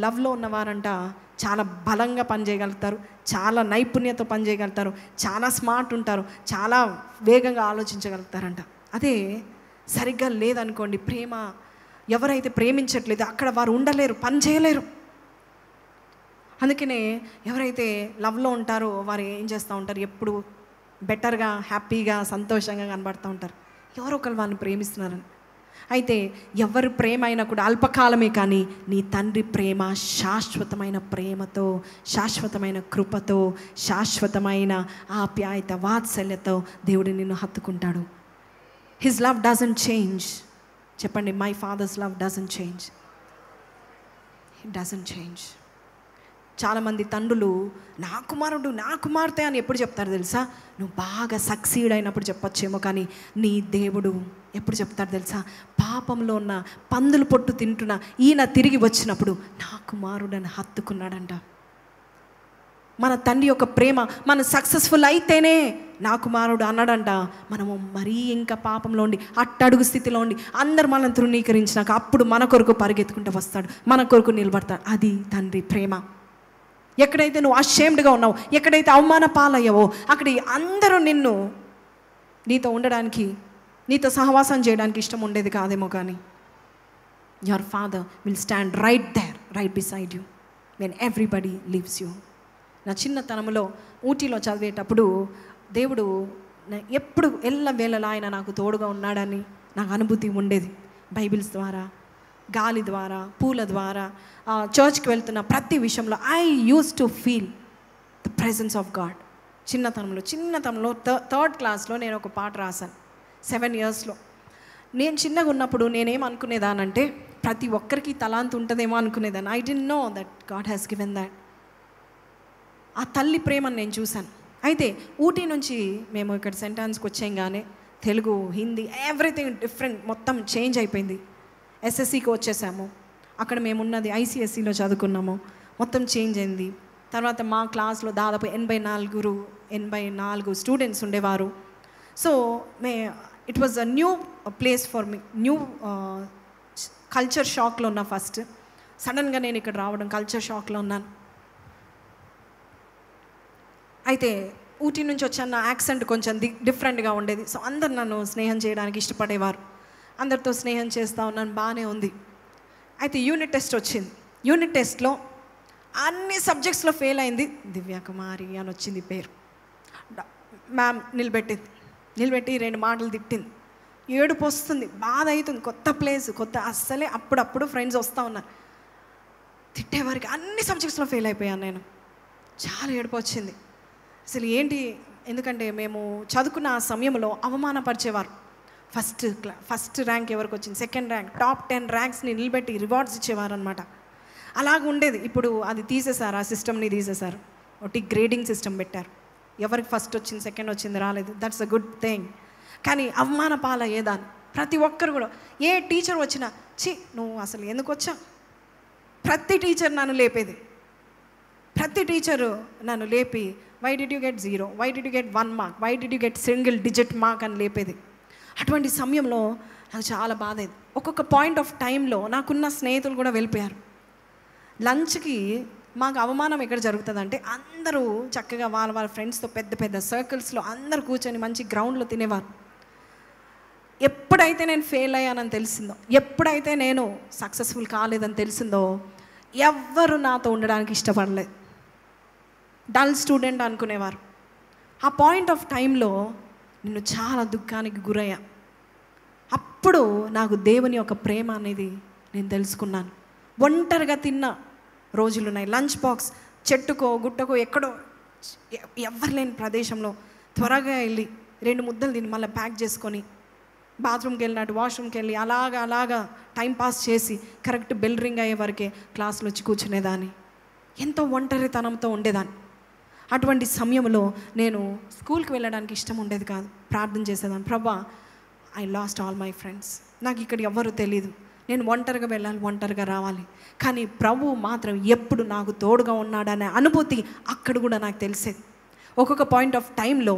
లవ్లో ఉన్నవారంట చాలా బలంగా పనిచేయగలుగుతారు, చాలా నైపుణ్యత పనిచేయగలుగుతారు, చాలా స్మార్ట్ ఉంటారు, చాలా వేగంగా ఆలోచించగలుగుతారంట. అదే సరిగ్గా లేదనుకోండి, ప్రేమ ఎవరైతే ప్రేమించట్లేదు అక్కడ వారు ఉండలేరు, పని చేయలేరు. అందుకనే ఎవరైతే లవ్లో ఉంటారో వారు ఏం చేస్తూ ఉంటారు, ఎప్పుడు బెటర్గా, హ్యాపీగా, సంతోషంగా కనబడుతూ ఉంటారు, ఎవరో ఒకరు వాళ్ళని ప్రేమిస్తున్నారని. అయితే ఎవరి ప్రేమ అయినా కూడా అల్పకాలమే, కానీ నీ తండ్రి ప్రేమ శాశ్వతమైన ప్రేమతో, శాశ్వతమైన కృపతో, శాశ్వతమైన ఆప్యాయత, వాత్సల్యతో దేవుడు నిన్ను హత్తుకుంటాడు. His love doesn't change. చెప్పండి, my father's love doesn't change. It doesn't change. చాలామంది తండ్రులు నా కుమారుడు, నా కుమార్తె అని ఎప్పుడు చెప్తారు తెలుసా? నువ్వు బాగా సక్సీడ్ అయినప్పుడు చెప్పొచ్చేమో, కానీ నీ దేవుడు ఎప్పుడు చెప్తారు తెలుసా? పాపంలో ఉన్న పందులు పొట్టు తింటున్న ఈయన తిరిగి వచ్చినప్పుడు నా కుమారుడని హత్తుకున్నాడంట. మన తండ్రి యొక్క ప్రేమ మనం సక్సెస్ఫుల్ అయితేనే నా కుమారుడు అన్నాడంట. మనము మరీ ఇంకా పాపంలో ఉండి, అట్టడుగు స్థితిలో ఉండి అందరు మనల్ని తృణీకరించినాక అప్పుడు మన కొరకు పరిగెత్తుకుంటూ వస్తాడు, మన కొరకు నిలబడతాడు. అది తండ్రి ప్రేమ. ఎక్కడైతే నువ్వు అషేమ్డ్గా ఉన్నావు, ఎక్కడైతే అవమాన పాలయ్యావో, అక్కడ అందరూ నీతో ఉండడానికి, నీతో సహవాసం చేయడానికి ఇష్టం ఉండేది కాదేమో, కానీ your father will stand right there, right beside you when everybody leaves you. నా చిన్నతనంలో ఊటీలో చదివేటప్పుడు దేవుడు ఎప్పుడు ఎల్లవేళలా ఆయన నాకు తోడుగా ఉన్నాడని నాకు అనుభూతి ఉండేది. బైబిల్స్ ద్వారా, గాలి ద్వారా, పూల ద్వారా, చర్చ్కి వెళ్తున్న ప్రతి విషయంలో I use to feel the presence of God. చిన్నతనంలో థర్డ్ క్లాస్లో నేను ఒక పాట రాశాను, 7 yearsలో. నేను చిన్నగా ఉన్నప్పుడు నేనేమనుకునేదానంటే, ప్రతి ఒక్కరికి తలాంతు ఉంటుందేమో అనుకునేదాన్ని. I don't know that God has given that. ఆ తల్లి ప్రేమను నేను చూశాను. అయితే ఊటీ నుంచి మేము ఇక్కడ సెంటాన్స్కి వచ్చేయంగానే తెలుగు, హిందీ, ఎవ్రీథింగ్ డిఫరెంట్, మొత్తం చేంజ్ అయిపోయింది. ఎస్ఎస్సికి వచ్చేసాము. అక్కడ మేము ఉన్నది ఐసిఎస్సిలో చదువుకున్నాము, మొత్తం చేంజ్ అయింది. తర్వాత మా క్లాస్లో దాదాపు 84 స్టూడెంట్స్ ఉండేవారు. So it was a new place for me, new culture షాక్లో ఉన్నా. ఫస్ట్ సడన్గా నేను ఇక్కడ రావడం కల్చర్ షాక్లో ఉన్నాను. అయితే ఊటీ నుంచి వచ్చాను, నా యాక్సెంట్ కొంచెం డిఫరెంట్గా ఉండేది. సో అందరు నన్ను స్నేహం చేయడానికి ఇష్టపడేవారు, అందరితో స్నేహం చేస్తూ ఉన్నాను, బాగానే ఉంది. అయితే యూనిట్ టెస్ట్ వచ్చింది. యూనిట్ టెస్ట్లో అన్ని సబ్జెక్ట్స్లో ఫెయిల్ అయింది. దివ్య కుమారి అని వచ్చింది పేరు. మ్యామ్ నిలబెట్టి 2 మాటలు తిట్టింది. ఏడుపు వస్తుంది, బాధ అవుతుంది. కొత్త ప్లేస్, అస్సలే అప్పుడప్పుడు ఫ్రెండ్స్ వస్తూ ఉన్నారు. తిట్టేవారికి అన్ని సబ్జెక్ట్స్లో ఫెయిల్ అయిపోయాను నేను. చాలా ఏడుపు వచ్చింది. అసలు ఏంటి, ఎందుకంటే మేము చదువుకున్న ఆ సమయంలో అవమానపరిచేవారు. ఫస్ట్ ర్యాంక్ ఎవరికి వచ్చింది, సెకండ్ ర్యాంక్, టాప్ 10 ర్యాంక్స్ని నిలబెట్టి రివార్డ్స్ ఇచ్చేవారు అనమాట. అలాగ ఉండేది. ఇప్పుడు అది తీసేశారు, ఆ సిస్టమ్ని తీసేశారు. ఒకటి గ్రేడింగ్ సిస్టమ్ పెట్టారు. ఎవరికి ఫస్ట్ వచ్చింది, సెకండ్ వచ్చింది, రాలేదు, దట్స్ అ గుడ్ థింగ్. కానీ అవమాన పాలయ్యేదాన్ని. ప్రతి ఒక్కరు కూడా, ఏ టీచర్ వచ్చినా, నువ్వు అసలు ఎందుకు వచ్చావు, ప్రతి టీచర్ నన్ను లేపేది. ప్రతి టీచరు నన్ను లేపి, why did you get 0, why did you get 1 mark, why did you get single digit mark అని లేపేది. అటువంటి సమయంలో నాకు చాలా బాధ అయింది. ఒక్కొక్క పాయింట్ ఆఫ్ టైంలో నాకున్న స్నేహితులు కూడా వెళ్ళిపోయారు. లంచ్కి మాకు అవమానం ఎక్కడ జరుగుతుందంటే, అందరూ చక్కగా వాళ్ళ ఫ్రెండ్స్తో పెద్ద సర్కిల్స్లో అందరూ కూర్చొని మంచి గ్రౌండ్లో తినేవారు. ఎప్పుడైతే నేను ఫెయిల్ అయ్యానని తెలిసిందో, ఎప్పుడైతే నేను సక్సెస్ఫుల్ కాలేదని తెలిసిందో, ఎవ్వరు నాతో ఉండడానికి ఇష్టపడలేదు. డల్ స్టూడెంట్ అనుకునేవారు. ఆ పాయింట్ ఆఫ్ టైంలో నేను చాలా దుఃఖానికి గురయ్యా. అప్పుడు నాకు దేవుని యొక్క ప్రేమ అనేది నేను తెలుసుకున్నాను. ఒంటరిగా తిన్న రోజులు ఉన్నాయి. లంచ్ బాక్స్ చెట్టుకో గుట్టకో ఎక్కడో ఎవ్వరు లేని ప్రదేశంలో త్వరగా వెళ్ళి 2 ముద్దలు తిని మళ్ళీ ప్యాక్ చేసుకొని బాత్రూమ్కి వెళ్ళినట్టు వాష్రూమ్కి వెళ్ళి అలాగా టైంపాస్ చేసి కరెక్ట్ బెల్ రింగ్ అయ్యే వరకే క్లాస్లో వచ్చి కూర్చునేదాన్ని. ఎంతో ఒంటరితనంతో ఉండేదాన్ని. అటువంటి సమయంలో నేను స్కూల్కి వెళ్ళడానికి ఇష్టం ఉండేది కాదు. ప్రార్థన చేసేదాన్ని, ప్రభా I last all my friends, నాకు ఇక్కడ ఎవ్వరూ తెలియదు, నేను ఒంటరిగా వెళ్ళాలి, ఒంటరిగా రావాలి. కానీ ప్రభువు మాత్రం ఎప్పుడు నాకు తోడుగా ఉన్నాడనే అనుభూతి అక్కడ కూడా నాకు తెలిసేది. ఒక్కొక్క పాయింట్ ఆఫ్ టైంలో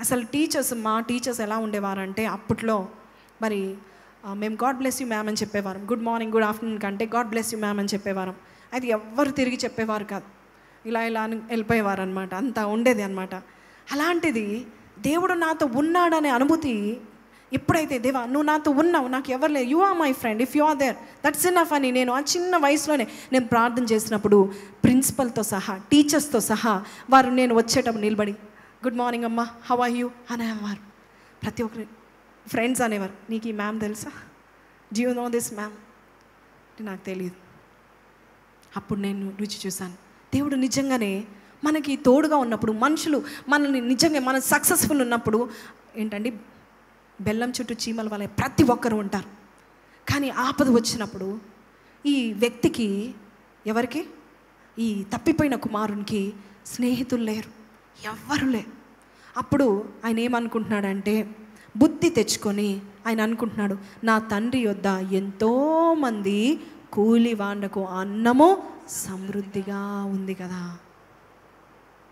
అసలు మా టీచర్స్ ఎలా ఉండేవారంటే, అప్పట్లో మరి మేము గాడ్ బ్లెస్ యూ మ్యామ్ అని చెప్పేవారం. గుడ్ మార్నింగ్ గుడ్ ఆఫ్టర్నూన్ కంటే గాడ్ బ్లెస్ యూ మ్యామ్ అని చెప్పేవారం. అది ఎవ్వరు తిరిగి చెప్పేవారు కాదు, ఇలా అని వెళ్ళిపోయేవారు అనమాట. అంతా ఉండేది అనమాట. అలాంటిది దేవుడు నాతో ఉన్నాడనే అనుభూతి ఎప్పుడైతే, దేవా నువ్వు నాతో ఉన్నావు, నాకు ఎవరు లేదు, you are my friend, if you are there that's enough అని నేను ఆ చిన్న వయసులోనే నేను ప్రార్థన చేసినప్పుడు ప్రిన్సిపల్తో సహా టీచర్స్తో సహా వారు నేను వచ్చేటప్పుడు నిలబడి గుడ్ మార్నింగ్ అమ్మా, హౌ ఆర్ యూ అనేవారు. ప్రతి ఒక్కరి ఫ్రెండ్స్ అనేవారు, నీకు ఈ మ్యామ్ తెలుసా, do you know this ma'am, నాకు తెలియదు. అప్పుడు నేను రుచి చూశాను, దేవుడు నిజంగానే మనకి తోడుగా ఉన్నప్పుడు, మనుషులు మనల్ని నిజంగా మన సక్సెస్ఫుల్ ఉన్నప్పుడు ఏంటండి, బెల్లం చుట్టూ చీమల వల్ల ప్రతి ఒక్కరు ఉంటారు. కానీ ఆపద వచ్చినప్పుడు ఈ వ్యక్తికి, ఎవరికి, ఈ తప్పిపోయిన కుమారునికి స్నేహితులు లేరు, ఎవ్వరు లేరు. అప్పుడు ఆయన ఏమనుకుంటున్నాడంటే, బుద్ధి తెచ్చుకొని ఆయన అనుకుంటున్నాడు, నా తండ్రి యొద్ద ఎంతోమంది కూలివాండకు అన్నము సమృద్ధిగా ఉంది కదా,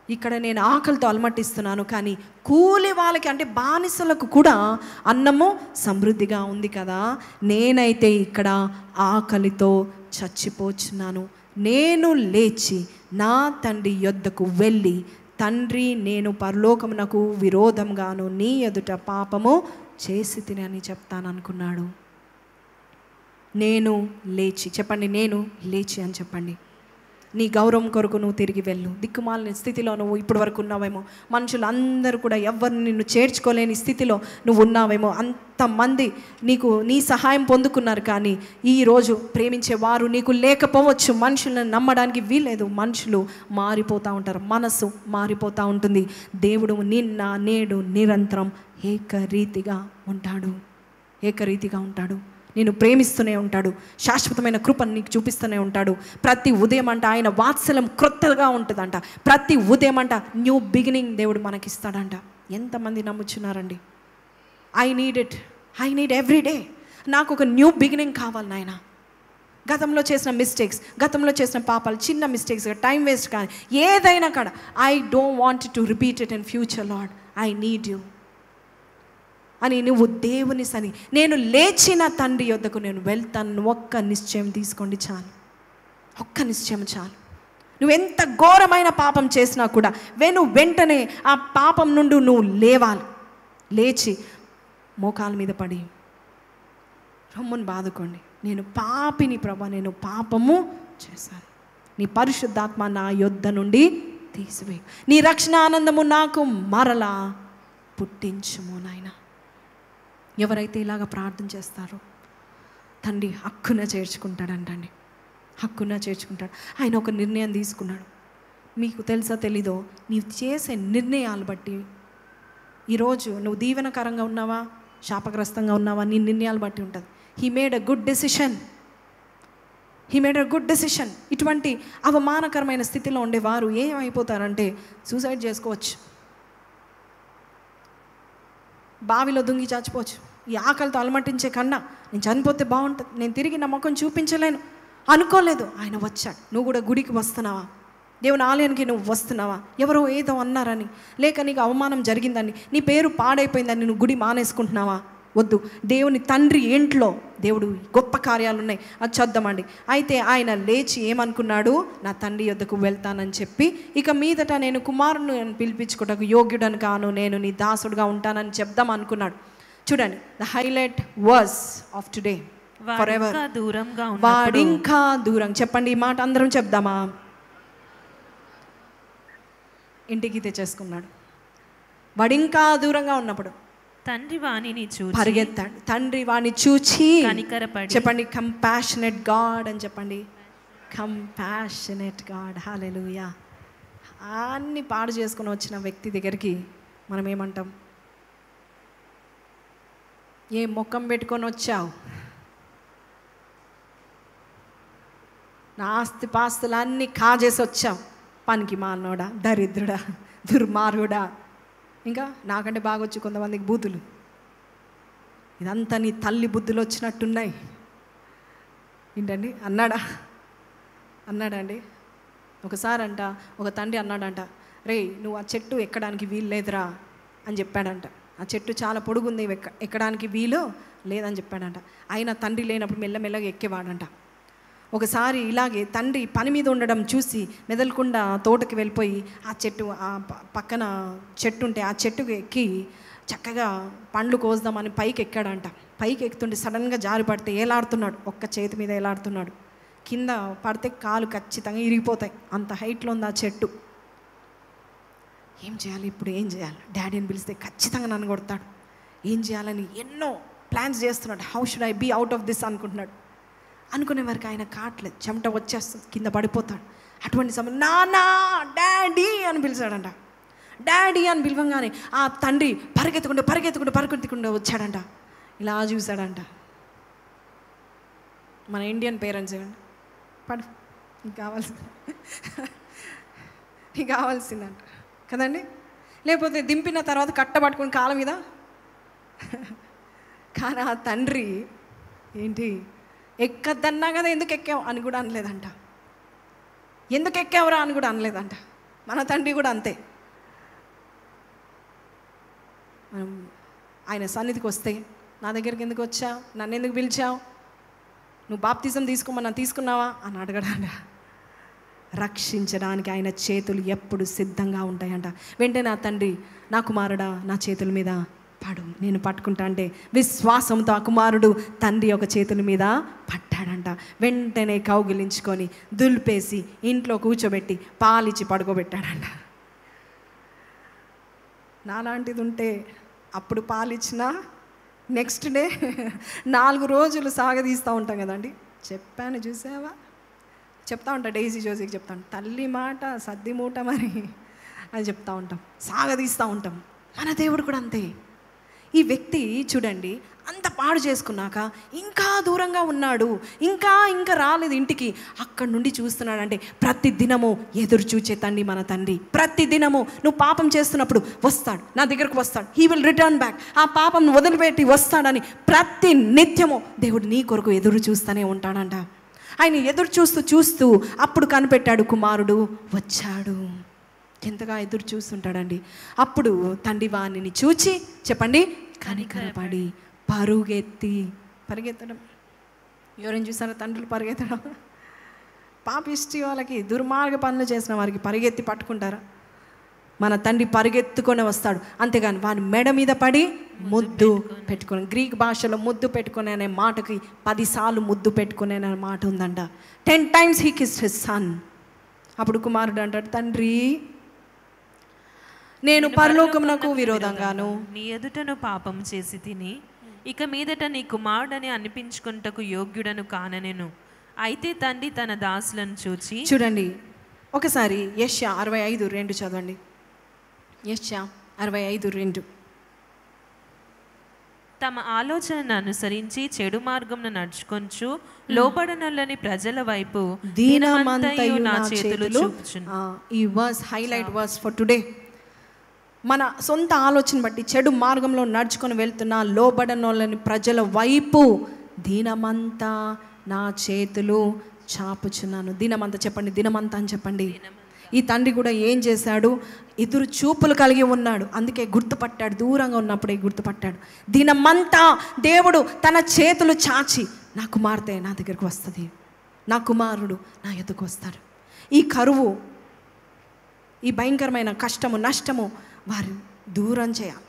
ఇక్కడ నేను ఆకలితో అలమటిస్తున్నాను, కానీ కూలి వాళ్ళకి అంటే బానిసలకు కూడా అన్నము సమృద్ధిగా ఉంది కదా, నేనైతే ఇక్కడ ఆకలితో చచ్చిపోచున్నాను. నేను లేచి నా తండ్రి యొద్దకు వెళ్ళి, తండ్రి నేను పరలోకమునకు విరోధంగాను నీ ఎదుట పాపము చేసి తిని అని చెప్తాననుకున్నాడు. నేను లేచి, చెప్పండి, నేను లేచి అని చెప్పండి. నీ గౌరవం కొరకు నువ్వు తిరిగి వెళ్ళు. దిక్కుమాలిన స్థితిలో నువ్వు ఇప్పటి వరకు ఉన్నావేమో, మనుషులందరూ కూడా ఎవరిని నిన్ను చేర్చుకోలేని స్థితిలో నువ్వు ఉన్నావేమో, అంతమంది నీకు నీ సహాయం పొందుకున్నారు, కానీ ఈరోజు ప్రేమించేవారు నీకు లేకపోవచ్చు. మనుషులను నమ్మడానికి వీల్లేదు, మనుషులు మారిపోతూ ఉంటారు, మనసు మారిపోతూ ఉంటుంది. దేవుడు నిన్న నేడు నిరంతరం ఏకరీతిగా ఉంటాడు. నేను ప్రేమిస్తూనే ఉంటాడు, శాశ్వతమైన కృపను నీకు చూపిస్తూనే ఉంటాడు. ప్రతి ఉదయం అంట ఆయన వాత్సల్యం క్రొత్తగా ఉంటుందంట. ప్రతి ఉదయం అంట న్యూ బిగినింగ్ దేవుడు మనకిస్తాడంట. ఎంతమంది నమ్ముచున్నారండి? I need every day. నాకు ఒక న్యూ బిగినింగ్ కావాలి నాయన. గతంలో చేసిన మిస్టేక్స్, గతంలో చేసిన పాపాలు, చిన్న మిస్టేక్స్, టైం వేస్ట్ కానీ ఏదైనా కాడ, I don't want to repeat it in future lord, I need you అని నువ్వు దేవుని సని, నేను లేచిన తండ్రి యొద్దకు నేను వెళ్తాను. ఒక్క నిశ్చయం తీసుకోండి చాలు, ఒక్క నిశ్చయం చాలు. నువ్వు ఎంత ఘోరమైన పాపం చేసినా కూడా వెంటనే ఆ పాపం నుండి నువ్వు లేవాలి. లేచి మోకాల మీద పడి రొమ్మును బాదుకోండి, నేను పాపిని ప్రభా, నేను పాపము చేశాను, నీ పరిశుద్ధాత్మ నా యొద్ద నుండి తీసివేయి, నీ రక్షణ ఆనందము నాకు మరలా పుట్టించుము నాయన. ఎవరైతే ఇలాగ ప్రార్థన చేస్తారో తండ్రి హక్కున చేర్చుకుంటాడంటండి, హక్కున చేర్చుకుంటాడు. ఆయన ఒక నిర్ణయం తీసుకున్నాడు. మీకు తెలుసా తెలీదో, నీవు చేసే నిర్ణయాలు బట్టి ఈరోజు నువ్వు దీవెనకరంగా ఉన్నావా, శాపగ్రస్తంగా ఉన్నావా, నీ నిర్ణయాలు బట్టి ఉంటుంది. He made a good decision. ఇటువంటి అవమానకరమైన స్థితిలో ఉండేవారు ఏమైపోతారంటే సూసైడ్ చేసుకోవచ్చు, బావిలో దుంగి చచ్చిపోవచ్చు. ఈ ఆకలితో అలమటించే కన్నా నేను చనిపోతే బాగుంటుంది, నేను తిరిగి నా ముఖం చూపించలేను అనుకోలేదు. ఆయన వచ్చాడు. నువ్వు కూడా గుడికి వస్తున్నావా, దేవుని ఆలయానికి నువ్వు వస్తున్నావా, ఎవరో ఏదో అన్నారని, లేక నీకు అవమానం జరిగిందని, నీ పేరు పాడైపోయిందని నువ్వు గుడి మానేసుకుంటున్నావా? వద్దు. దేవుని తండ్రి ఇంట్లో దేవుడు గొప్ప కార్యాలు ఉన్నాయి, అది చద్దామండి. అయితే ఆయన లేచి ఏమనుకున్నాడు, నా తండ్రి యొద్దకు వెళ్తానని చెప్పి, ఇక మీదట నేను కుమారుని పిలిపించుకోవటకు యోగ్యుడని కాను, నేను నీ దాసుడుగా ఉంటానని చెప్దాం అనుకున్నాడు. చూడండి, the highlight verse of today, forever, వాడింకా దూరం. చెప్పండి ఈ మాట అందరం చెప్దామా? ఇంటికి తెచ్చేసుకున్నాడు. వాడింకా దూరంగా ఉన్నప్పుడు తండ్రి వాణిని చూచి పరిగెత్తాడు. తండ్రి వాణ్ణి చూచి కనికరపడి, చెప్పండి కంపాషనేట్ గాడ్ అని చెప్పండి, కంపాషనేట్ గాడ్. హల్లెలూయా. అన్ని పాడు చేసుకుని వచ్చిన వ్యక్తి దగ్గరికి మనం ఏమంటాం? ఏ ముఖం పెట్టుకొని వచ్చావు, నా ఆస్తి పాస్తులు అన్నీ కాజేసి వచ్చావు, పనికి మాలినోడా, దరిద్రుడా, దుర్మార్గుడా, ఇంకా నాకంటే బాగా వచ్చి కొంతమందికి బూతులు, ఇదంతా నీ తల్లి బుద్ధులు వచ్చినట్టున్నాయి ఏంటండి అన్నాడండి. ఒకసారి అంట ఒక తండ్రి అన్నాడంట, రే నువ్వు ఆ చెట్టు ఎక్కడానికి వీలు లేదురా అని చెప్పాడంట. ఆ చెట్టు చాలా పొడుగుంది, ఎక్కడానికి వీలు లేదని చెప్పాడంట. ఆయన తండ్రి లేనప్పుడు మెల్లమెల్లగా ఎక్కేవాడంట. ఒకసారి ఇలాగే తండ్రి పని మీద ఉండడం చూసి మెదలకుండా తోటకి వెళ్ళిపోయి ఆ చెట్టు, ఆ పక్కన చెట్టు ఉంటే ఆ చెట్టుకు ఎక్కి చక్కగా పండ్లు కోద్దామని పైకి ఎక్కాడంట. పైకి ఎక్కుతుంటే సడన్గా జారి పడితే ఏలాడుతున్నాడు, ఒక్క చేతి మీద ఏలాడుతున్నాడు. కింద పడితే కాలు ఖచ్చితంగా ఇరిగిపోతాయి, అంత హైట్లో ఉంది ఆ చెట్టు. ఏం చేయాలి ఇప్పుడు, ఏం చేయాలి? డాడీని పిలిస్తే ఖచ్చితంగా నన్ను కొడతాడు. ఏం చేయాలని ఎన్నో ప్లాన్స్ చేస్తున్నాడు. How should I be out of this అనుకుంటున్నాడు. అనుకునే వరకు ఆయన కావట్లేదు, చెమట వచ్చేస్తుంది, కింద పడిపోతాడు. అటువంటి సమయం నానా డాడీ అని పిలిచాడంట. డాడీ అని పిలవంగానే ఆ తండ్రి పరిగెత్తుకుంటూ వచ్చాడంట. ఇలా చూశాడంట. మన ఇండియన్ పేరెంట్స్ ఏమండి, పడు నీకు కావాల్సిందంట కదండి. లేకపోతే దింపిన తర్వాత కట్టబట్టుకుని కాళ్ళ మీద. కానీ ఆ తండ్రి ఏంటి, ఎక్కద్దన్నా కదా ఎందుకు ఎక్కావు అని కూడా అనలేదంట. ఎందుకు ఎక్కావురా అని కూడా అనలేదంట. మన తండ్రి కూడా అంతే. మనం ఆయన సన్నిధికి వస్తే, నా దగ్గరికి ఎందుకు వచ్చావు, నన్ను ఎందుకు పిలిచావు, నువ్వు బాప్తిజం తీసుకోమన్నా తీసుకున్నావా అని అడగడంట. రక్షించడానికి ఆయన చేతులు ఎప్పుడు సిద్ధంగా ఉంటాయంట. వెంటనే నా తండ్రి, నా కుమారుడా నా చేతుల మీద పడు, నేను పట్టుకుంటా అంటే విశ్వాసంతో ఆ కుమారుడు తండ్రి యొక్క చేతుల మీద పట్టాడంట. వెంటనే కౌగిలించుకొని దులిపేసి ఇంట్లో కూర్చోబెట్టి పాలిచ్చి పడుకోబెట్టాడంట. నాలాంటిది ఉంటే అప్పుడు పాలిచ్చినా నెక్స్ట్ డే 4 రోజులు సాగదీస్తూ ఉంటాం కదండి. చెప్పాను చూసావా, చెప్తా ఉంటా, డైజీ జోసికి చెప్తాను, తల్లి మాట సద్ది మూట మరి అని చెప్తా ఉంటాం, సాగదీస్తూ ఉంటాం. మన దేవుడు కూడా అంతే. ఈ వ్యక్తి చూడండి, అంత పాడు చేసుకున్నాక ఇంకా దూరంగా ఉన్నాడు, ఇంకా రాలేదు ఇంటికి. అక్కడి నుండి చూస్తున్నాడంటే ప్రతి దినము ఎదురు చూచే తండ్రి మన తండ్రి. ప్రతి దినము నువ్వు పాపం చేస్తున్నప్పుడు వస్తాడు, నా దగ్గరకు వస్తాడు, హీ విల్ రిటర్న్ బ్యాక్. ఆ పాపం వదిలిపెట్టి వస్తాడని ప్రతి నిత్యము దేవుడు నీ కొరకు ఎదురు చూస్తూనే ఉంటాడంట. ఆయన ఎదురు చూస్తూ అప్పుడు కనిపెట్టాడు, కుమారుడు వచ్చాడు. ఎంతగా ఎదురు చూస్తుంటాడండి. అప్పుడు తండ్రి వాణిని చూచి, చెప్పండి, కనికరపడి పరిగెత్తడం. ఎవరైనా చూసారా తండ్రులు పరిగెత్తడం? పాపిష్టి వాళ్ళకి, దుర్మార్గ పనులు చేసిన వారికి పరిగెత్తి పట్టుకుంటారా? మన తండ్రి పరిగెత్తుకొని వస్తాడు. అంతేగాని వాని మెడ మీద పడి ముద్దు పెట్టుకొని, గ్రీక్ భాషలో ముద్దు పెట్టుకునే అనే మాటకి 10 సార్లు ముద్దు పెట్టుకునే అనే మాట ఉందంట. 10 times he kissed his son. అప్పుడు కుమారుడు అంటాడు, తండ్రి నేను పరలోకమునకు విరోధంగాను నీ ఎదుటను పాపం చేసి తిని ఇక మీదట నీ కుమారుడని అనిపించుకుంటకు యోగ్యుడను కాననెను. అయితే తండ్రి తన దాసులను చూచి, చూడండి ఒకసారి యెషయా 65:2 చదవండి. యెషయా 65:2. తమ ఆలోచనను అనుసరించి చెడు మార్గంను నడుచుకొంచు లోబడనల్లని ప్రజల వైపు దీనమంతయు నా చేతులు చూపుచును. ఈ verse highlight verse for today. మన సొంత ఆలోచన బట్టి చెడు మార్గంలో నడుచుకొని వెళ్తున్న లోబడనోళ్ళని ప్రజల వైపు దీనమంతా నా చేతులు చాపుచున్నాను. దినమంతా చెప్పండి, దినమంతా అని చెప్పండి. ఈ తండ్రి కూడా ఏం చేశాడు, ఎదురు చూపులు కలిగి ఉన్నాడు. అందుకే గుర్తుపట్టాడు, దూరంగా ఉన్నప్పుడే గుర్తుపట్టాడు. దినమంతా దేవుడు తన చేతులు చాచి, నా కుమార్తె నా దగ్గరకు వస్తుంది, నా కుమారుడు నా ఎదుకు వస్తాడు. ఈ కరువు, ఈ భయంకరమైన కష్టము, నష్టము వారిని దూరం చేయాలి.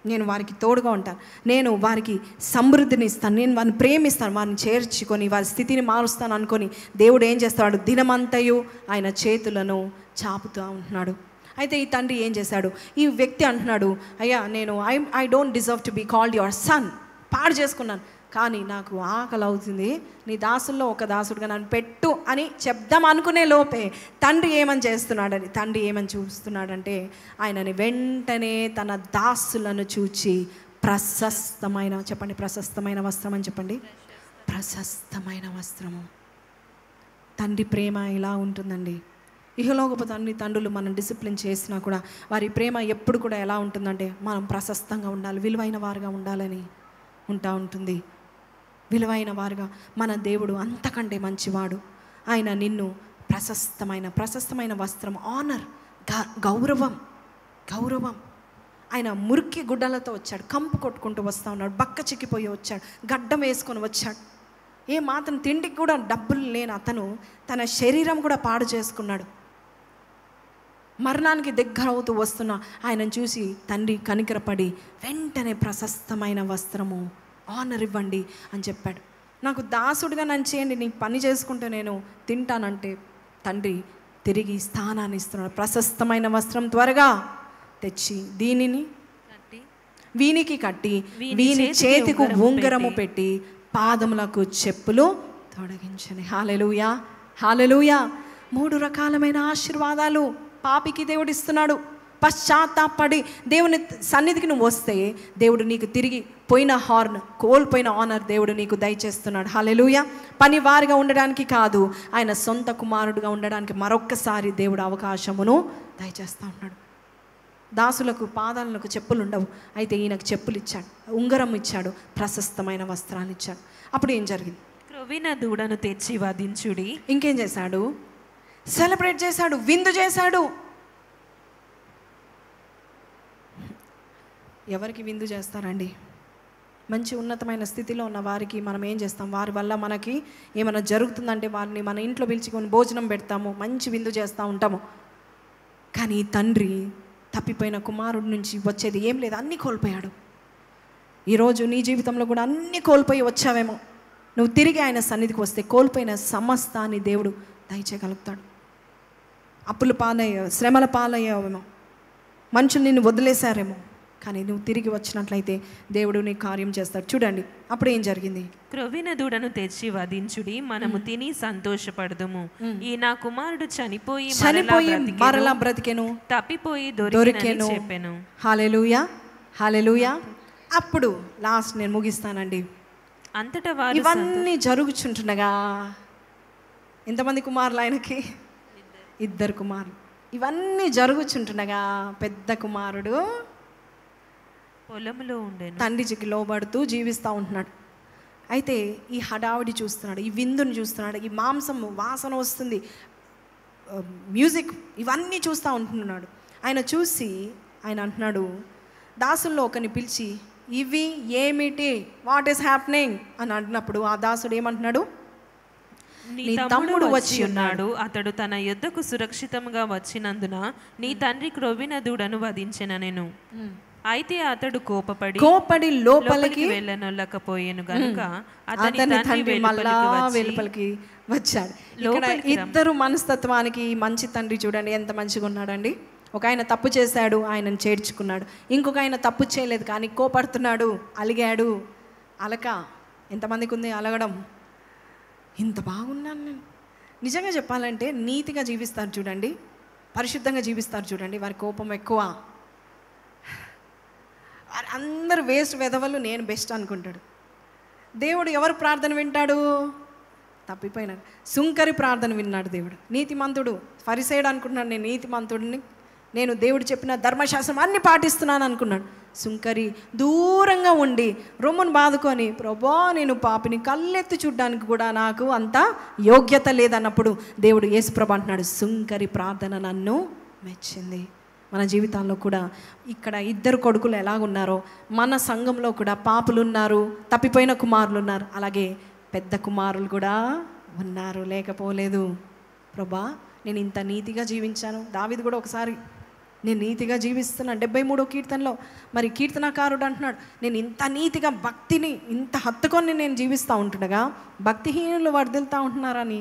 నేను వారికి తోడుగా ఉంటాను, నేను వారికి సమృద్ధిని ఇస్తాను, నేను వారిని ప్రేమిస్తాను, వారిని చేర్చుకొని వారి స్థితిని మారుస్తాను అనుకొని దేవుడు ఏం చేస్తాడు, దినమంతయు ఆయన చేతులను చాపుతూ ఉంటున్నాడు. అయితే ఈ తండ్రి ఏం చేశాడు, ఈ వ్యక్తి అంటున్నాడు, అయ్యా నేను I don't deserve to be called your son. పాడు చేసుకున్నాను, కానీ నాకు ఆకలి అవుతుంది, నీ దాసుల్లో ఒక దాసుడుగా నన్ను పెట్టు అని చెప్దాం అనుకునే లోపే తండ్రి ఏమని చేస్తున్నాడని, తండ్రి ఏమని చూస్తున్నాడంటే ఆయనని వెంటనే తన దాసులను చూచి ప్రశస్తమైన, చెప్పండి ప్రశస్తమైన వస్త్రం అని చెప్పండి, ప్రశస్తమైన వస్త్రము. తండ్రి ప్రేమ ఇలా ఉంటుందండి. ఇహలోకపు తండ్రులు మనం డిసిప్లిన్ చేసినా కూడా వారి ప్రేమ ఎప్పుడు కూడా ఎలా ఉంటుందంటే మనం ప్రశస్తంగా ఉండాలి, విలువైన వారుగా ఉండాలని ఉంటుంది. విలువైన వారుగా మన దేవుడు అంతకంటే మంచివాడు. ఆయన నిన్ను ప్రశస్తమైన వస్త్రం, ఆనర్, గౌరవం ఆయన మురికి గుడ్డలతో వచ్చాడు, కంపు కొట్టుకుంటూ వస్తూ ఉన్నాడు, బక్క చిక్కిపోయి వచ్చాడు, గడ్డం వేసుకొని వచ్చాడు. ఏ మాత్రం తిండికి కూడా డబ్బులు లేని అతను తన శరీరం కూడా పాడు చేసుకున్నాడు. మరణానికి దగ్గర అవుతూ వస్తున్న ఆయనను చూసి తండ్రి కనికరపడి వెంటనే ప్రశస్తమైన వస్త్రము, ఆనర్ ఇవ్వండి అని చెప్పాడు. నాకు దాసుడిగా నన్ను చేయండి, నీకు పని చేసుకుంటే నేను తింటానంటే తండ్రి తిరిగి స్థానాన్ని ఇస్తున్నాడు. ప్రశస్తమైన వస్త్రం త్వరగా తెచ్చి వీనికి కట్టి వీని చేతికి ఉంగరము పెట్టి పాదములకు చెప్పులు తొడిగించని. హల్లెలూయా, హల్లెలూయా. 3 రకాలమైన ఆశీర్వాదాలు పాపికి దేవుడు ఇస్తున్నాడు. పశ్చాత్తాపడి దేవుని సన్నిధికి నువ్వు వస్తే దేవుడు నీకు తిరిగి పోయిన కోల్పోయిన ఆనర్ దేవుడు నీకు దయచేస్తున్నాడు. హల్లెలూయా. పని వారిగా ఉండడానికి కాదు, ఆయన సొంత కుమారుడుగా ఉండడానికి మరొక్కసారి దేవుడు అవకాశమును దయచేస్తూ ఉన్నాడు. దాసులకు పాదాలకు చెప్పులు ఉండవు, అయితే ఈయనకు చెప్పులు ఇచ్చాడు, ఉంగరం ఇచ్చాడు, ప్రశస్తమైన వస్త్రాలు ఇచ్చాడు. అప్పుడు ఏం జరిగింది? క్రొవ్విన దూడను తెచ్చి వధించుడి. ఇంకేం చేశాడు? సెలబ్రేట్ చేశాడు, విందు చేశాడు. ఎవరికి విందు చేస్తారండి? మంచి ఉన్నతమైన స్థితిలో ఉన్న వారికి మనం ఏం చేస్తాం? వారి వల్ల మనకి ఏమైనా జరుగుతుందంటే వారిని మన ఇంట్లో పిలుచుకొని భోజనం పెడతాము, మంచి విందు చేస్తూ ఉంటాము. కానీ తండ్రి తప్పిపోయిన కుమారుడి నుంచి వచ్చేది ఏం లేదు, అన్నీ కోల్పోయాడు. ఈరోజు నీ జీవితంలో కూడా అన్నీ కోల్పోయి వచ్చావేమో. నువ్వు తిరిగి ఆయన సన్నిధికి వస్తే కోల్పోయిన సమస్తాన్ని దేవుడు దయచేయగలుగుతాడు. అప్పుల పాలయ్యావు, శ్రమల పాలయ్యావేమో, మనుషులు నిన్ను వదిలేశారేమో, కానీ నువ్వు తిరిగి వచ్చినట్లయితే దేవుడు నీ కార్యం చేస్తాడు. చూడండి అప్పుడు ఏం జరిగింది? క్రొవ్విన దూడను తెచ్చి వధించుడి, మనము తిని సంతోషపడదుము. ఈ నా కుమారుడు చనిపోయి మరలా బ్రతికెను, తప్పిపోయి దొరికెను చెప్పెను. హల్లెలూయా, హల్లెలూయా. అప్పుడు లాస్ట్ నేను ముగిస్తానండి. అంతటా ఇవన్నీ జరుగుచుంటుండగా ఎంతమంది కుమారులు ఆయనకి? 2 కుమారులు. ఇవన్నీ జరుగుచుంటుండగా పెద్ద కుమారుడు పొలంలో ఉండేను, తండ్రికి లోబడుతూ జీవిస్తూ ఉంటున్నాడు. అయితే ఈ హడావిడి చూస్తున్నాడు, ఈ విందుని చూస్తున్నాడు, ఈ మాంసం వాసన వస్తుంది, మ్యూజిక్, ఇవన్నీ చూస్తూ ఉంటున్నాడు. ఆయన చూసి ఆయన అంటున్నాడు, దాసుల్లో ఒకరిని పిలిచి ఇవి ఏమిటి, వాట్ ఈస్ హ్యాపెనింగ్ అని అంటున్నప్పుడు ఆ దాసుడు ఏమంటున్నాడు? నీ తమ్ముడు వచ్చి ఉన్నాడు, అతడు తన యొద్దకు సురక్షితంగా వచ్చినందున నీ తండ్రి క్రొవ్విన దూడను వధించెన నేను. అయితే అతడు కోపపడి లోపలికి వెళ్ళనొల్లకపోయాను గనుక అతని తండ్రి మళ్ళా వెలుపలికి వచ్చాడు. ఇక్కడ 2 మనస్తత్వానికి మంచి తండ్రి చూడండి ఎంత మంచిగా ఉన్నాడండి. ఒక ఆయన తప్పు చేశాడు, ఆయనను చేర్చుకున్నాడు. ఇంకొక ఆయన తప్పు చేయలేదు కానీ కోపడుతున్నాడు, అలిగాడు. అలక ఎంతమందికి ఉంది అలగడం? ఇంత బాగున్నాను నేను. నిజంగా చెప్పాలంటే నీతిగా జీవిస్తారు చూడండి, పరిశుద్ధంగా జీవిస్తారు చూడండి, వారి కోపం ఎక్కువ. అందరు వేస్ట్ వెధవలు, నేను బెస్ట్ అనుకుంటాడు. దేవుడు ఎవరు ప్రార్థన వింటాడు? తప్పిపోయిన సుంకరి ప్రార్థన విన్నాడు దేవుడు. నీతిమంతుడు ఫరిసేయుడు అనుకుంటున్నాడు, నేను నీతిమంతుడిని, నేను దేవుడు చెప్పిన ధర్మశాస్త్రం అన్ని పాటిస్తున్నాను అనుకున్నాడు. సుంకరి దూరంగా ఉండి రొమ్మును బాదుకొని, ప్రభా నేను పాపిని, కళ్ళెత్తి చూడ్డానికి కూడా నాకు అంత యోగ్యత లేదన్నప్పుడు దేవుడు యేసుప్రభు అంటున్నాడు, సుంకరి ప్రార్థన నన్ను మెచ్చింది. మన జీవితాల్లో కూడా ఇక్కడ 2 కొడుకులు ఎలాగున్నారో మన సంఘంలో కూడా పాపులు ఉన్నారు, తప్పిపోయిన కుమారులు ఉన్నారు, అలాగే పెద్ద కుమారులు కూడా ఉన్నారు, లేకపోలేదు. ప్రభా నేను ఇంత నీతిగా జీవించాను. దావీదు కూడా ఒకసారి నేను నీతిగా జీవిస్తున్నాను 73వ కీర్తనలో. మరి కీర్తనకారుడు అంటున్నాడు, నేను ఇంత నీతిగా భక్తిని ఇంత హత్తుకొని నేను జీవిస్తూ ఉంటుండగా భక్తిహీనులు వర్ధిల్తూ ఉంటున్నారని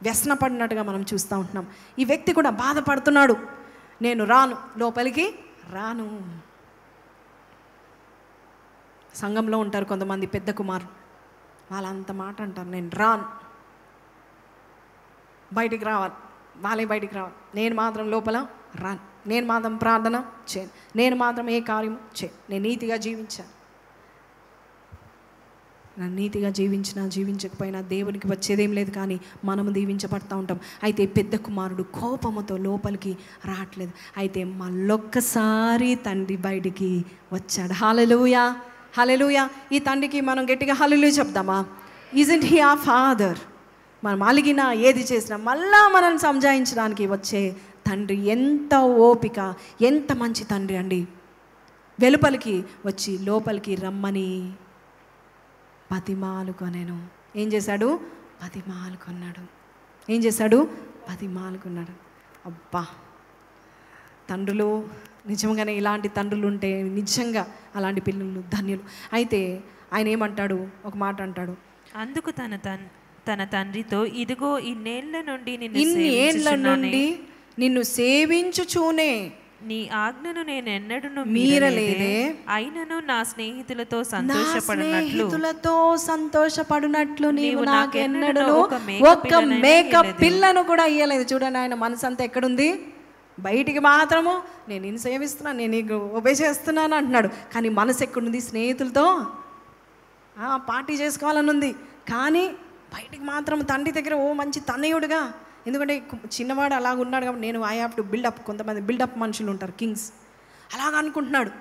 వ్యసనపడినట్టుగా మనం చూస్తూ ఉంటున్నాం. ఈ వ్యక్తి కూడా బాధపడుతున్నాడు, నేను రాను, లోపలికి రాను. సంఘంలో ఉంటారు కొంతమంది పెద్ద కుమారులు, వాళ్ళంత మాట అంటారు, నేను రాను, బయటికి రావాలి, వాళ్ళే బయటికి రావాలి, నేను మాత్రం లోపల రాను, నేను మాత్రం ప్రార్థన చేయను, నేను మాత్రం ఏ కార్యం చేయను, నేను నీతిగా జీవించాను. నన్ను నీతిగా జీవించకపోయినా దేవునికి వచ్చేదేం లేదు, కానీ మనము దీవించబడుతూ ఉంటాం. అయితే పెద్ద కుమారుడు కోపముతో లోపలికి రావట్లేదు. అయితే మళ్ళొక్కసారి తండ్రి బయటికి వచ్చాడు. హల్లెలూయా, హల్లెలూయా. ఈ తండ్రికి మనం గట్టిగా హల్లెలూయా చెప్దామా? ఈజంట్ హీ ఆ ఫాదర్? మనం అలిగినా ఏది చేసినా మళ్ళా మనల్ని సంజాయించడానికి వచ్చే తండ్రి ఎంత ఓపిక, ఎంత మంచి తండ్రి అండి. వెలుపలికి వచ్చి లోపలికి రమ్మని బతిమాలుకొనెను. ఏం చేశాడు? బతిమాలుకొన్నాడు. ఏం చేశాడు? బతిమాలుకొన్నాడు. అబ్బా, తండ్రులు నిజంగానే ఇలాంటి తండ్రులు ఉంటే నిజంగా అలాంటి పిల్లలు ధన్యులు. అయితే ఆయన ఏమంటాడు? ఒక మాట అంటాడు, అందుకు తన తండ్రితో, ఇదిగో ఇన్ని ఏళ్ల నుండి నిన్ను సేవించుచూనే నీ ఆజ్ఞను నేను ఎన్నడూ మీరలేదే, అయినను నా స్నేహితులతో సంతోషపడునట్లు నీవు నాకెన్నడూ ఒక్క మేక పిల్లను కూడా ఇయ్యలేదు. చూడండి, ఆయన మనసు అంతా ఎక్కడుంది? బయటికి మాత్రము నేను నిన్ను సేవిస్తున్నాను, నేను నీకు ఒబే చేస్తున్నాను అంటున్నాడు. కానీ మనసు ఎక్కడుంది? స్నేహితులతో పార్టీ చేసుకోవాలని ఉంది. కానీ బయటికి మాత్రం తండ్రి దగ్గర మంచి తనయుడుగా, ఎందుకంటే చిన్నవాడు అలాగ ఉన్నాడు కాబట్టి నేను ఐ హ్యావ్ టు బిల్డప్. కొంతమంది బిల్డప్ మనుషులు ఉంటారు, కింగ్స్, అలాగ అనుకుంటున్నాడు.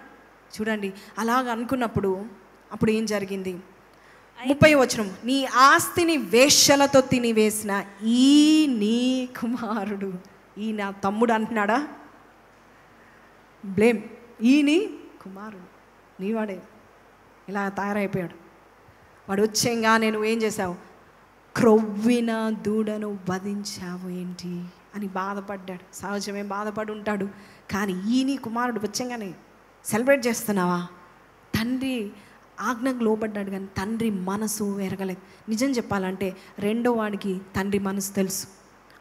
చూడండి, అలాగ అనుకున్నప్పుడు అప్పుడు ఏం జరిగింది? 30వ వచనం, నీ ఆస్తిని వేశ్యలతో తినివేసిన ఈ నీ కుమారుడు, ఈ నా తమ్ముడు అంటున్నాడా? బ్లేమ్, ఈ నీ కుమారుడు, నీవాడే ఇలా తయారైపోయాడు. వాడు వచ్చేగా నేను ఏం చేశావు? క్రొవ్విన దూడను వధించావు ఏంటి అని బాధపడ్డాడు. సహజమే, బాధపడి ఉంటాడు. కానీ ఈ నీ కుమారుడు వచ్చంగానే సెలబ్రేట్ చేస్తున్నావా? తండ్రి ఆజ్ఞకు లోబడ్డాడు కానీ తండ్రి మనసు ఎరగలేదు. నిజం చెప్పాలంటే రెండో వాడికి తండ్రి మనసు తెలుసు.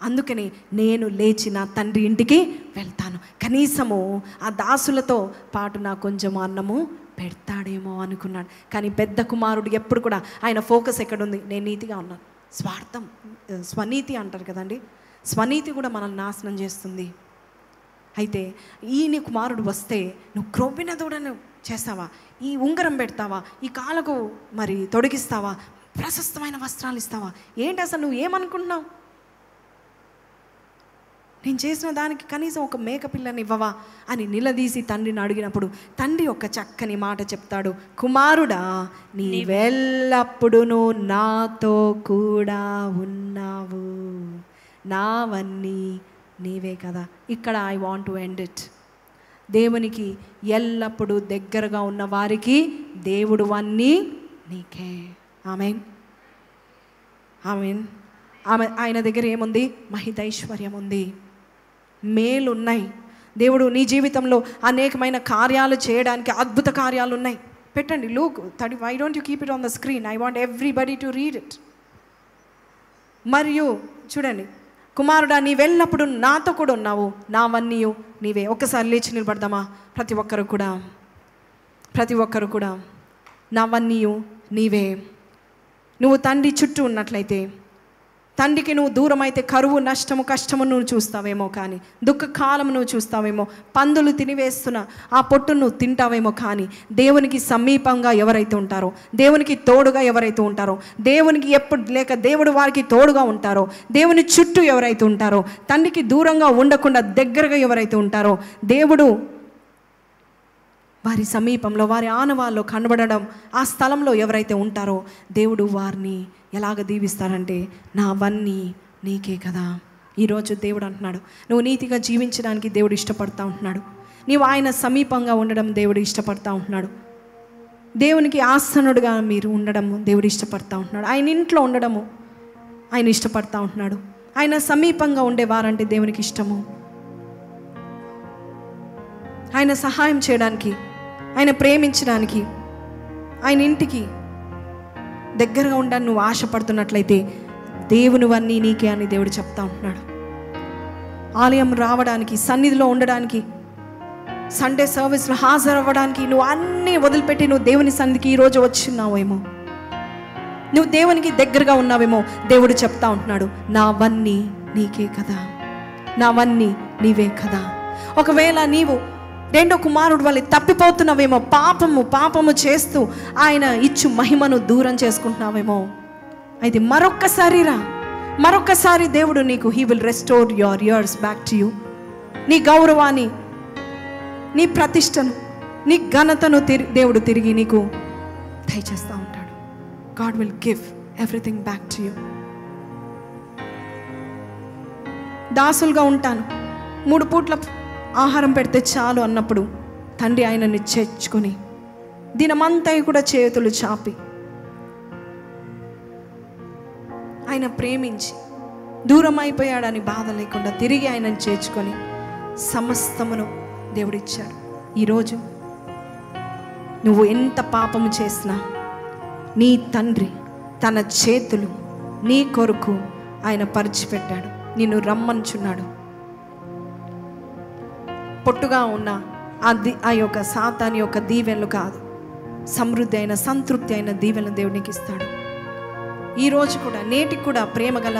అందుకని నేను లేచి నా తండ్రి ఇంటికి వెళ్తాను, కనీసము ఆ దాసులతో పాటు నాకు కొంచెం అన్నము పెడతాడేమో అనుకున్నాడు. కానీ పెద్ద కుమారుడు ఎప్పుడు కూడా ఆయన ఫోకస్ ఎక్కడుంది? నేను నీతిగా ఉన్నాను. స్వార్థం, స్వనీతి అంటారు కదండి, స్వనీతి కూడా మనల్ని నాశనం చేస్తుంది. అయితే ఈ నీ కుమారుడు వస్తే నువ్వు క్రొవ్విన దూడను చేస్తావా? ఈ ఉంగరం పెడతావా? ఈ కాళ్ళకు మరి తొడిగిస్తావా? ప్రశస్తమైన వస్త్రాలు ఇస్తావా? ఏంటి అసలు నువ్వు ఏమనుకుంటున్నావు? నేను చేసిన దానికి కనీసం ఒక మేకపిల్లని ఇవ్వవా అని నిలదీసి తండ్రిని అడిగినప్పుడు తండ్రి ఒక చక్కని మాట చెప్తాడు, కుమారుడా, నీవెల్లప్పుడూ నాతో కూడా ఉన్నావు, నావన్నీ నీవే కదా. ఇక్కడ I want to end it. దేవునికి ఎల్లప్పుడూ దగ్గరగా ఉన్న వారికి దేవుడు అన్నీ నీకే. ఆమేన్, ఆమేన్. ఆయన దగ్గర ఏముంది? మహితైశ్వర్యం ఉంది, మేలున్నాయి. దేవుడు నీ జీవితంలో అనేకమైన కార్యాలు చేయడానికి అద్భుత కార్యాలు ఉన్నాయి. పెట్టండి Luke 30. Why don't you keep it on the screen? I want everybody to read it. మరియు చూడండి, కుమారుడా, నీవెల్లప్పుడు నాతో కూడా ఉన్నావు, నావన్నీ నీవే. ఒక్కసారి లేచి నిలబడదామా? ప్రతి ఒక్కరు కూడా నావన్నీ నీవే. నువ్వు తండ్రి చుట్టూ ఉన్నట్లయితే, తండ్రికి నువ్వు దూరం అయితే కరువు, నష్టము, కష్టము నువ్వు చూస్తావేమో, కానీ దుఃఖకాలం నువ్వు చూస్తావేమో, పందులు తినివేస్తున్న ఆ పొట్టు నువ్వు తింటావేమో, కానీ దేవునికి సమీపంగా ఎవరైతే ఉంటారో, దేవునికి తోడుగా ఎవరైతే ఉంటారో, దేవునికి ఎప్పుడు లేక దేవుడు వారికి తోడుగా ఉంటారో, దేవుని చుట్టూ ఎవరైతే ఉంటారో, తండ్రికి దూరంగా ఉండకుండా దగ్గరగా ఎవరైతే ఉంటారో, దేవుడు వారి సమీపంలో, వారి ఆనవాల్లో కనబడడం, ఆ స్థలంలో ఎవరైతే ఉంటారో దేవుడు వారిని ఎలాగ దీవిస్తారంటే, నావన్నీ నీకే కదా. ఈరోజు దేవుడు అంటున్నాడు, నువ్వు నీతిగా జీవించడానికి దేవుడు ఇష్టపడతా ఉంటున్నాడు. నీవు ఆయన సమీపంగా ఉండడం దేవుడు ఇష్టపడతా ఉంటున్నాడు. దేవునికి ఆసనుడుగా మీరు ఉండడం దేవుడు ఇష్టపడతా ఉంటున్నాడు. ఆయన ఇంట్లో ఉండడము ఆయన ఇష్టపడతా ఉంటున్నాడు. ఆయన సమీపంగా ఉండేవారంటే దేవునికి ఇష్టము. ఆయన సహాయం చేయడానికి, ఆయన ప్రేమించడానికి, ఆయన ఇంటికి దగ్గరగా ఉండడానికి నువ్వు ఆశపడుతున్నట్లయితే దేవునివన్నీ నీకే అని దేవుడు చెప్తా ఉంటున్నాడు. ఆలయం రావడానికి, సన్నిధిలో ఉండడానికి, సండే సర్వీస్లో హాజరవ్వడానికి నువ్వు అన్నీ వదిలిపెట్టి నువ్వు దేవుని సన్నిధికి ఈరోజు వచ్చిన్నావేమో, నువ్వు దేవునికి దగ్గరగా ఉన్నావేమో. దేవుడు చెప్తా ఉంటున్నాడు, నావన్నీ నీకే కదా, నావన్నీ నీవే కదా. ఒకవేళ నీవు రెండో కుమారుడు వల్ల తప్పిపోతున్నావేమో, పాపము చేస్తూ ఆయన ఇచ్చు మహిమను దూరం చేసుకుంటున్నావేమో, అయితే మరొక్కసారి దేవుడు నీకు he will restore your years back to you. నీ గౌరవాన్ని, నీ ప్రతిష్టను, నీ ఘనతను దేవుడు తిరిగి నీకు దయచేస్తూ ఉంటాడు. God will give everything back to you. దాసులుగా ఉంటాను, 3 పూట్ల ఆహారం పెడితే చాలు అన్నప్పుడు తండ్రి ఆయనని చేర్చుకొని దినమంతా కూడా చేతులు చాపి ఆయన ప్రేమించి దూరం అయిపోయాడని బాధ లేకుండా తిరిగి ఆయనను చేర్చుకొని సమస్తమును దేవుడిచ్చాడు. ఈరోజు నువ్వు ఎంత పాపము చేసినా నీ తండ్రి తన చేతులు నీ కొరకు ఆయన పరిచిపెట్టాడు. నిన్ను రమ్మంచున్నాడు. పొట్టుగా ఉన్న ఆ యొక్క సాతాని యొక్క దీవెనలు కాదు, సమృద్ధి అయిన సంతృప్తి అయిన దీవెనలు దేవునికి ఇస్తాడు. ఈరోజు కూడా నేటికి కూడా ప్రేమ గల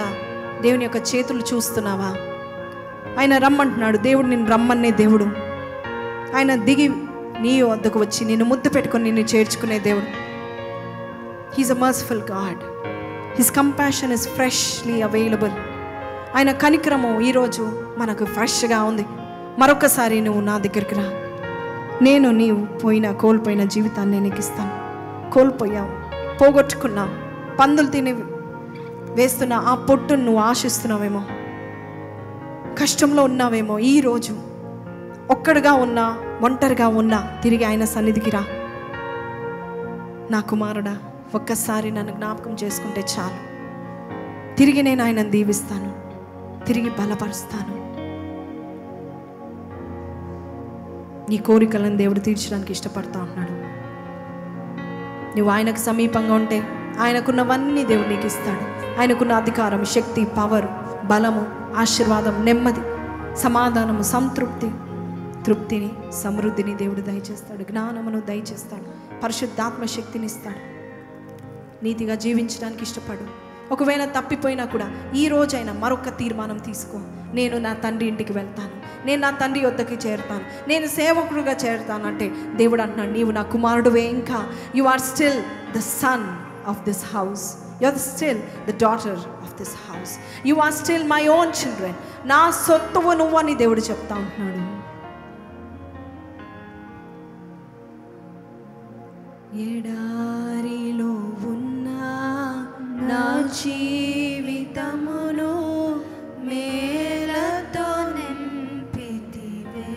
దేవుని యొక్క చేతులు చూస్తున్నావా? ఆయన రమ్మంటున్నాడు. దేవుడు నిన్ను రమ్మనే దేవుడు. ఆయన దిగి నీ వద్దకు వచ్చి నిన్ను ముద్దు పెట్టుకొని నిన్ను చేర్చుకునే దేవుడు. He is a merciful God. His compassion is freshly available. ఆయన కనికరము ఈరోజు మనకు ఫ్రెష్గా ఉంది. మరొకసారి నువ్వు నా దగ్గరికి రా. నేను నీవు కోల్పోయిన జీవితాన్ని నేను నీకు ఇస్తాను. కోల్పోయావు, పోగొట్టుకున్నావు, పందులు తిని వేస్తున్న ఆ పొట్టును నువ్వు ఆశిస్తున్నావేమో, కష్టంలో ఉన్నావేమో. ఈరోజు ఒక్కడిగా ఉన్నా, ఒంటరిగా ఉన్నా తిరిగి ఆయన సన్నిధికి రా. నా కుమారుడా, ఒక్కసారి నన్ను జ్ఞాపకం చేసుకుంటే చాలు. తిరిగి నేను ఆయనను దీవిస్తాను, తిరిగి బలపరుస్తాను. నీ కోరికలను దేవుడు తీర్చడానికి ఇష్టపడతా ఉన్నాడు. నువ్వు ఆయనకు సమీపంగా ఉంటే ఆయనకున్నవన్నీ దేవుడు నీకు ఇస్తాడు. ఆయనకున్న అధికారం, శక్తి, పవర్, బలము, ఆశీర్వాదం, నెమ్మది, సమాధానము, సంతృప్తి, తృప్తిని, సమృద్ధిని దేవుడు దయచేస్తాడు. జ్ఞానమును దయచేస్తాడు. పరిశుద్ధాత్మ శక్తిని ఇస్తాడు. నీతిగా జీవించడానికి ఇష్టపడు. ఒకవేళ తప్పిపోయినా కూడా ఈ రోజైనా మరొక తీర్మానం తీసుకో. నేను నా తండ్రి ఇంటికి వెళ్తాను, నేను నా తండ్రి వద్దకి చేరుతాను, నేను సేవకుడిగా చేరుతాను అంటే దేవుడు అంటున్నాడు, నీవు నా కుమారుడువే. ఇంకా you are still the son of this house, you are still the daughter of this house, you are still my own children. నా సొత్తువు నువ్వు అని దేవుడు చెప్తా ఉంటున్నాడు. ఎడారిలో ఉన్నా నా జీవితమును మేలతో నింపితివే.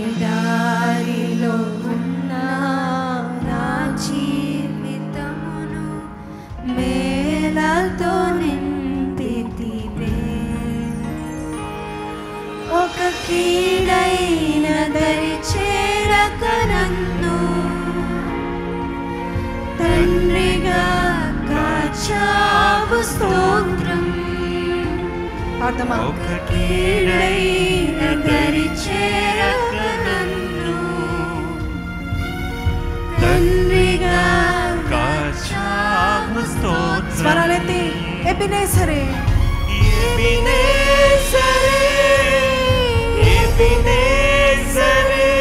ఎడారిలో ఉన్నా నా జీవితమును మేలతో నింపితివే. ఒక కీడైన దరి చేరక నన్ను తండ్రిగా కాచావు, స్తోత్రం. ఒక కీడైన దరి చేరక నన్ను తండ్రిగా కాచావు, స్తోత్రం. స్వరాలెత్తి ఎబినేసరే, ఎబినేసరే, ఎబినేసరే,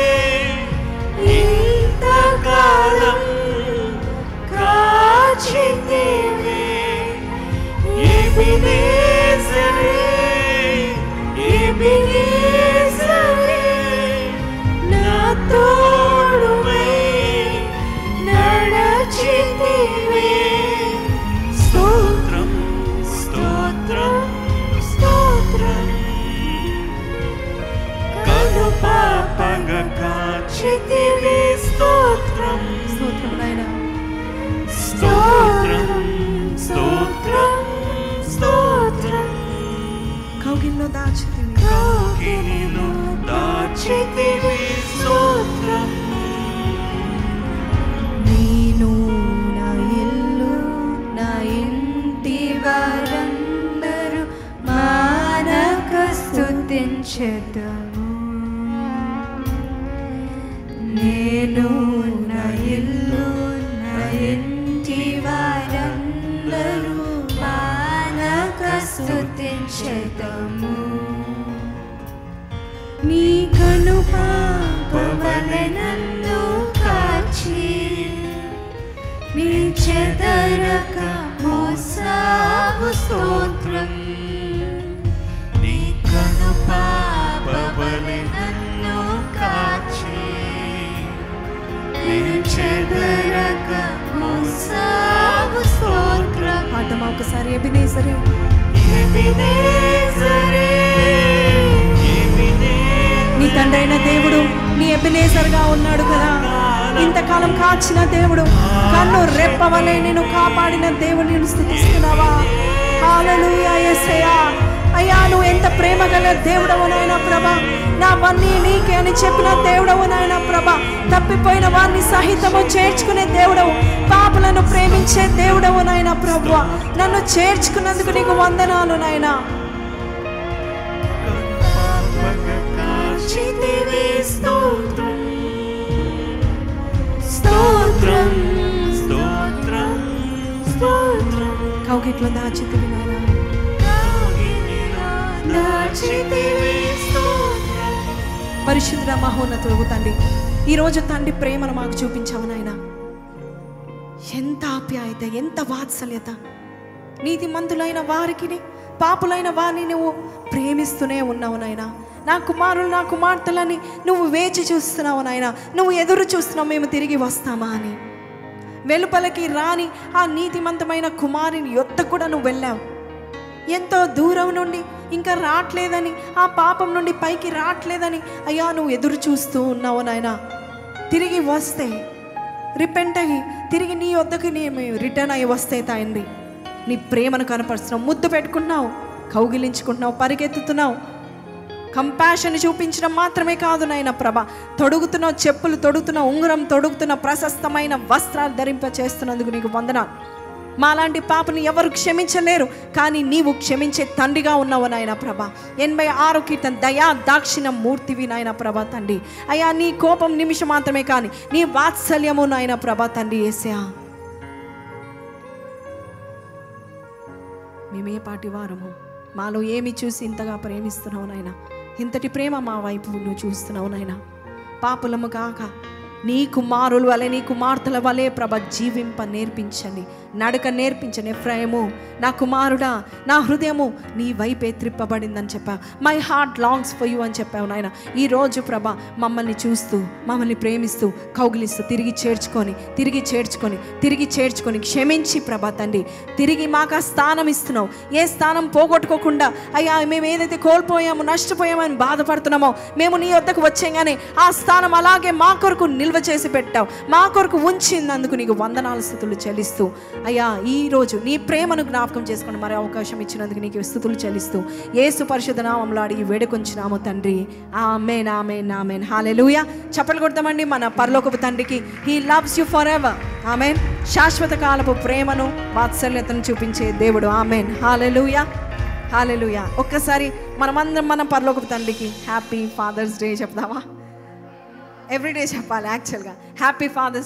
ఇంతకాలం కాచితివే. ఎబినేసరే, ఎబినేసరే, నా తోడువై నడచితివే. స్తోత్రం, స్తోత్రం, స్తోత్రం. కను పాపగా కాచితివే. స్తోత్రం, స్తోత్రం నాయనా. స్తోత్రం, స్తోత్రం, స్తోత్రం. కౌగిల్లో దాచితివి, కౌగిల్లో దాచితివి. స్తోత్రం. నేను నా ఇల్లు, నా ఇంటి వారందరూ మానక స్తుతించెదము. నేను నా ఇల్లు, నా ఇంటి వారందరూ మానక స్తుతించెదము. నీ కను పాపవలె నన్ను కాచి, నీ చెదరక మోసావు. స్తోత్రం. నీ కను పాపవలె నన్ను కాచి, నీ చెదరక మోసావు. స్తోత్రం. పాడతామా ఒకసారి? ఎబినేసరే, ఎబినేసరే, తండ్రి అయిన దేవుడు నీ ఎబెనేజర్గా ఉన్నాడు కదా. ఇంతకాలం కాచిన దేవుడు, కన్ను రెప్పవలే నేను కాపాడిన దేవుడు, నేను స్తుతిస్తున్నావా? హల్లెలూయా యేసయ్యా. అయ్యా నువ్వు ఎంత ప్రేమ గల దేవుడవు నాయన ప్రభా, నావన్నీ నీకే అని చెప్పిన దేవుడవు నాయన ప్రభా. తప్పిపోయిన వారిని సహితము చేర్చుకునే దేవుడవు, పాపులను ప్రేమించే దేవుడవు నాయన ప్రభువా. నన్ను చేర్చుకున్నందుకు నీకు వందనాలు నాయన. కౌగిట్లో దాచితివి నాయన. పరిశుద్ధ మహోన్నతుడు తండ్రి, ఈరోజు తండ్రి ప్రేమను మాకు చూపించావు నాయన. ఎంత ఆప్యాయత, ఎంత వాత్సల్యత. నీతిమంతులైన వారికి, పాపులైన వారిని నువ్వు ప్రేమిస్తూనే ఉన్నావు నాయన. నా కుమారులు, నా కుమార్తెలని నువ్వు వేచి చూస్తున్నావు నాయన. నువ్వు ఎదురు చూస్తున్నావు మేము తిరిగి వస్తామా అని. వెలుపలకి రాని ఆ నీతిమంతమైన కుమారుని యొద్ద కూడా నువ్వు వెళ్ళావు. ఎంతో దూరం నుండి ఇంకా రావట్లేదని, ఆ పాపం నుండి పైకి రావట్లేదని అయ్యా నువ్వు ఎదురు చూస్తూ ఉన్నావు నాయన. తిరిగి వస్తే రిపెంట్ అయ్యి తిరిగి నీ వద్దకు మేము రిటర్న్ అయ్యి వస్తే తండ్రి నీ ప్రేమను కనపరుస్తున్నావు, ముద్దు పెట్టుకుంటున్నావు, కౌగిలించుకుంటున్నావు, పరిగెత్తుతున్నావు. కంపాషన్ చూపించడం మాత్రమే కాదు నాయన ప్రభ, తొడుగుతున్న చెప్పులు తొడుగుతున్న, ఉంగరం తొడుగుతున్న, ప్రశస్తమైన వస్త్రాలు ధరింప చేస్తున్నందుకు నీకు వందనాలు. మాలాంటి పాపని ఎవరు క్షమించలేరు, కానీ నీవు క్షమించే తండ్రిగా ఉన్నావు నాయన ప్రభ. 86 కీర్తన దయా దాక్షిణ మూర్తివి నాయన ప్రభ తండ్రి. అయ్యా నీ కోపం నిమిషం మాత్రమే, కానీ నీ వాత్సల్యము నాయన ప్రభ తండ్రి యేసయ్యా. మేమే పాటి వారము, మాలో ఏమి చూసి ఇంతగా ప్రేమిస్తున్నావు నాయన. ఇంతటి ప్రేమ మా వైపు నువ్వు చూస్తున్నావు నాయన. పాపులము కాక నీ కుమారుల వలె, నీ కుమార్తెల వలె ప్రభ జీవింప నేర్పించండి, నడక నేర్పించండి. ఎఫ్రాయిము నా కుమారుడా, నా హృదయము నీ వైపే త్రిప్పబడిందని చెప్పావు. My heart longs for you అని చెప్పావు నాయన. ఈరోజు ప్రభ మమ్మల్ని చూస్తూ, మమ్మల్ని ప్రేమిస్తూ, కౌగిలిస్తూ తిరిగి చేర్చుకొని క్షమించి ప్రభ తండ్రి తిరిగి మాకు ఆ స్థానం ఇస్తున్నావు. ఏ స్థానం పోగొట్టుకోకుండా అయ్యా మేము ఏదైతే కోల్పోయామో, నష్టపోయామని బాధపడుతున్నామో, మేము నీ వద్దకు వచ్చేగానే ఆ స్థానం అలాగే మా కొరకు నిల్వ చేసి పెట్టావు, మా కొరకు ఉంచినందుకు నీకు వందనాలు స్తుతులు చెల్లిస్తూ అయ్యా ఈరోజు నీ ప్రేమను జ్ఞాపకం చేసుకుని మరి అవకాశం ఇచ్చినందుకు నీకు స్తుతులు చెల్లిస్తూ యేసు పరిశుద్ధ నామములో అడిగి వేడుకొంచున్నాము తండ్రి. ఆమేన్, ఆమేన్, ఆమేన్. హల్లెలూయా. చప్పట్లు కొడతామండి మన పరలోకపు తండ్రికి. He loves you forever. Amen. శాశ్వత కాలపు ప్రేమను, వాత్సల్యతను చూపించే దేవుడు. ఆమేన్. హల్లెలూయా, హల్లెలూయా. ఒక్కసారి మనమందరం మన పరలోకపు తండ్రికి హ్యాపీ ఫాదర్స్ డే చెప్దామా? ఎవ్రీడే చెప్పాలి యాక్చువల్గా. Happy fathers